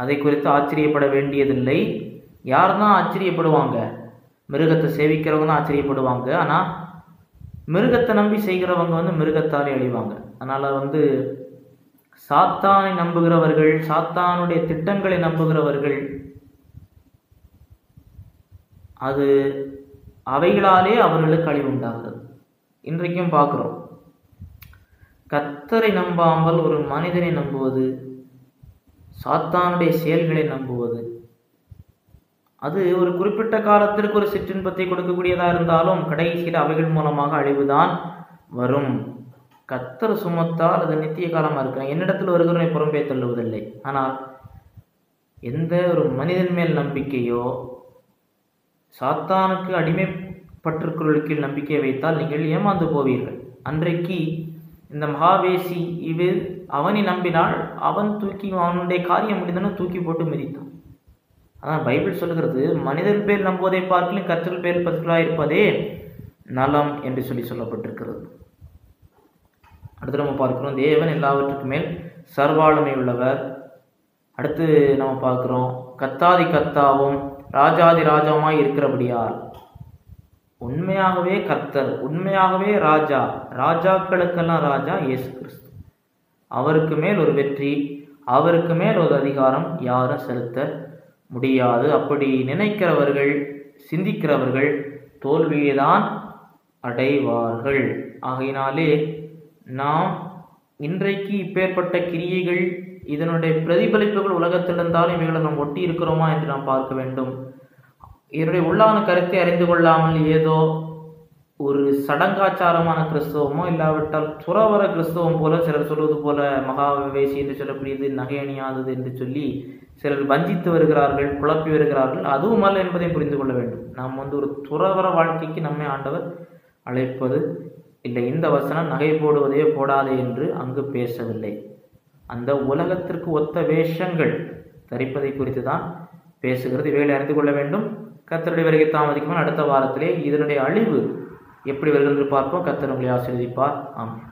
A: அதை குறித்து ஆச்சரியப்பட வேண்டியதில்லை. யார் தான் ஆச்சரியப்படுவாங்க? மிருகத்தை சேவிக்கிறவங்க தான் ஆச்சரியப்படுவாங்க. ஆனால் மிருகத்தை நம்பி செய்கிறவங்க மிருகத்தாலே அழிவாங்க. அதனால் சாத்தானை நம்புகிறவர்கள், சாத்தானுடைய திட்டங்களை நம்புகிறவர்கள், அது அவைகளாலே அவர்களுக்கு அழிவு உண்டாகிறது. இன்றைக்கும் பார்க்குறோம், கர்த்தரை நம்பாமல் ஒரு மனிதனை நம்புவது, சாத்தானுடைய செயல்களை நம்புவது, அது ஒரு குறிப்பிட்ட காலத்திற்கு ஒரு சிற்றின்பத்தை கொடுக்கக்கூடியதாக இருந்தாலும் கடைசியில் அவைகள் மூலமாக அழிவுதான் வரும். கர்த்தர் சுமத்தால் அது நித்திய காலமாக இருக்கிறான். என்னிடத்தில் வருகிறவனை புறம்பே தள்ளுவதில்லை. ஆனால் எந்த ஒரு மனிதன் மேல் நம்பிக்கையோ, சாத்தானுக்கு அடிமைப்பட்டிருக்கிறவர்களுக்கு நம்பிக்கை வைத்தால் நீங்கள் ஏமாந்து போவீர்கள். அன்றைக்கு இந்த மகாவேசி அவனை நம்பினால் அவன் அவனுடைய காரியம் முடிந்தனும் தூக்கி போட்டு மிதித்தான். அதான் பைபிள் சொல்லுகிறது, மனிதன் பேர் நம்புவதை பார்க்கலும் கர்த்தர் பேர் பற்றுதலாக இருப்பதே நலம் என்று சொல்லப்பட்டிருக்கிறது. அடுத்து நம்ம பார்க்கிறோம், தேவன் எல்லாவற்றுக்கு மேல் சர்வாளுமை உள்ளவர். அடுத்து நம்ம பார்க்கிறோம், கர்த்தாதி கர்த்தாவும் ராஜாதி ராஜாவுமாய் இருக்கிறபடியால், உண்மையாகவே கர்த்தர், உண்மையாகவே ராஜா, ராஜாக்களுக்கெல்லாம் ராஜா இயேசு கிறிஸ்து. அவருக்கு மேல் ஒரு வெற்றி, அவருக்கு மேல் ஒரு அதிகாரம் யாரும் செலுத்த முடியாது. அப்படி நினைக்கிறவர்கள், சிந்திக்கிறவர்கள் தோல்வியை தான் அடைவார்கள். ஆகையினாலே நாம் இன்றைக்கு இப்பேற்பட்ட கிரியைகள், இதனுடைய பிரதிபலிப்புகள் உலகத்தில் இருந்தாலும் இவைகளை நாம் ஒட்டி இருக்கிறோமா என்று நாம் பார்க்க வேண்டும். இதனுடைய உள்ளான கருத்தை அறிந்து கொள்ளாமல் ஏதோ ஒரு சடங்காச்சாரமான கிறிஸ்தவமோ இல்லாவிட்டால் துறவர கிறிஸ்தவம் போல சிலர் சொல்வது போல மகாவேசி என்று சொல்லக்கூடியது நகை அணியாதது என்று சொல்லி சிலர் வஞ்சித்து வருகிறார்கள், குழப்பி வருகிறார்கள். அதுவும் அல்ல என்பதை புரிந்து கொள்ள வேண்டும். நாம் ஒரு துறவர வாழ்க்கைக்கு நம்மை ஆண்டவர் அழைப்பது இல்லை. இந்த வசனம் நகை போடுவதே போடாதே என்று அங்கு பேசவில்லை. அந்த உலகத்திற்கு ஒத்த வேஷங்கள் தரிப்பதை குறித்து தான் பேசுகிறது. இவைகளை அறிந்து கொள்ள வேண்டும். கர்த்தருடைய வருகை தாமதிக்குமான் அடுத்த வாரத்திலே இதனுடைய அழிவு எப்படி வருகிறது பார்ப்போம். கர்த்தர் உங்களை ஆசீர்வதிப்பார். ஆமென்.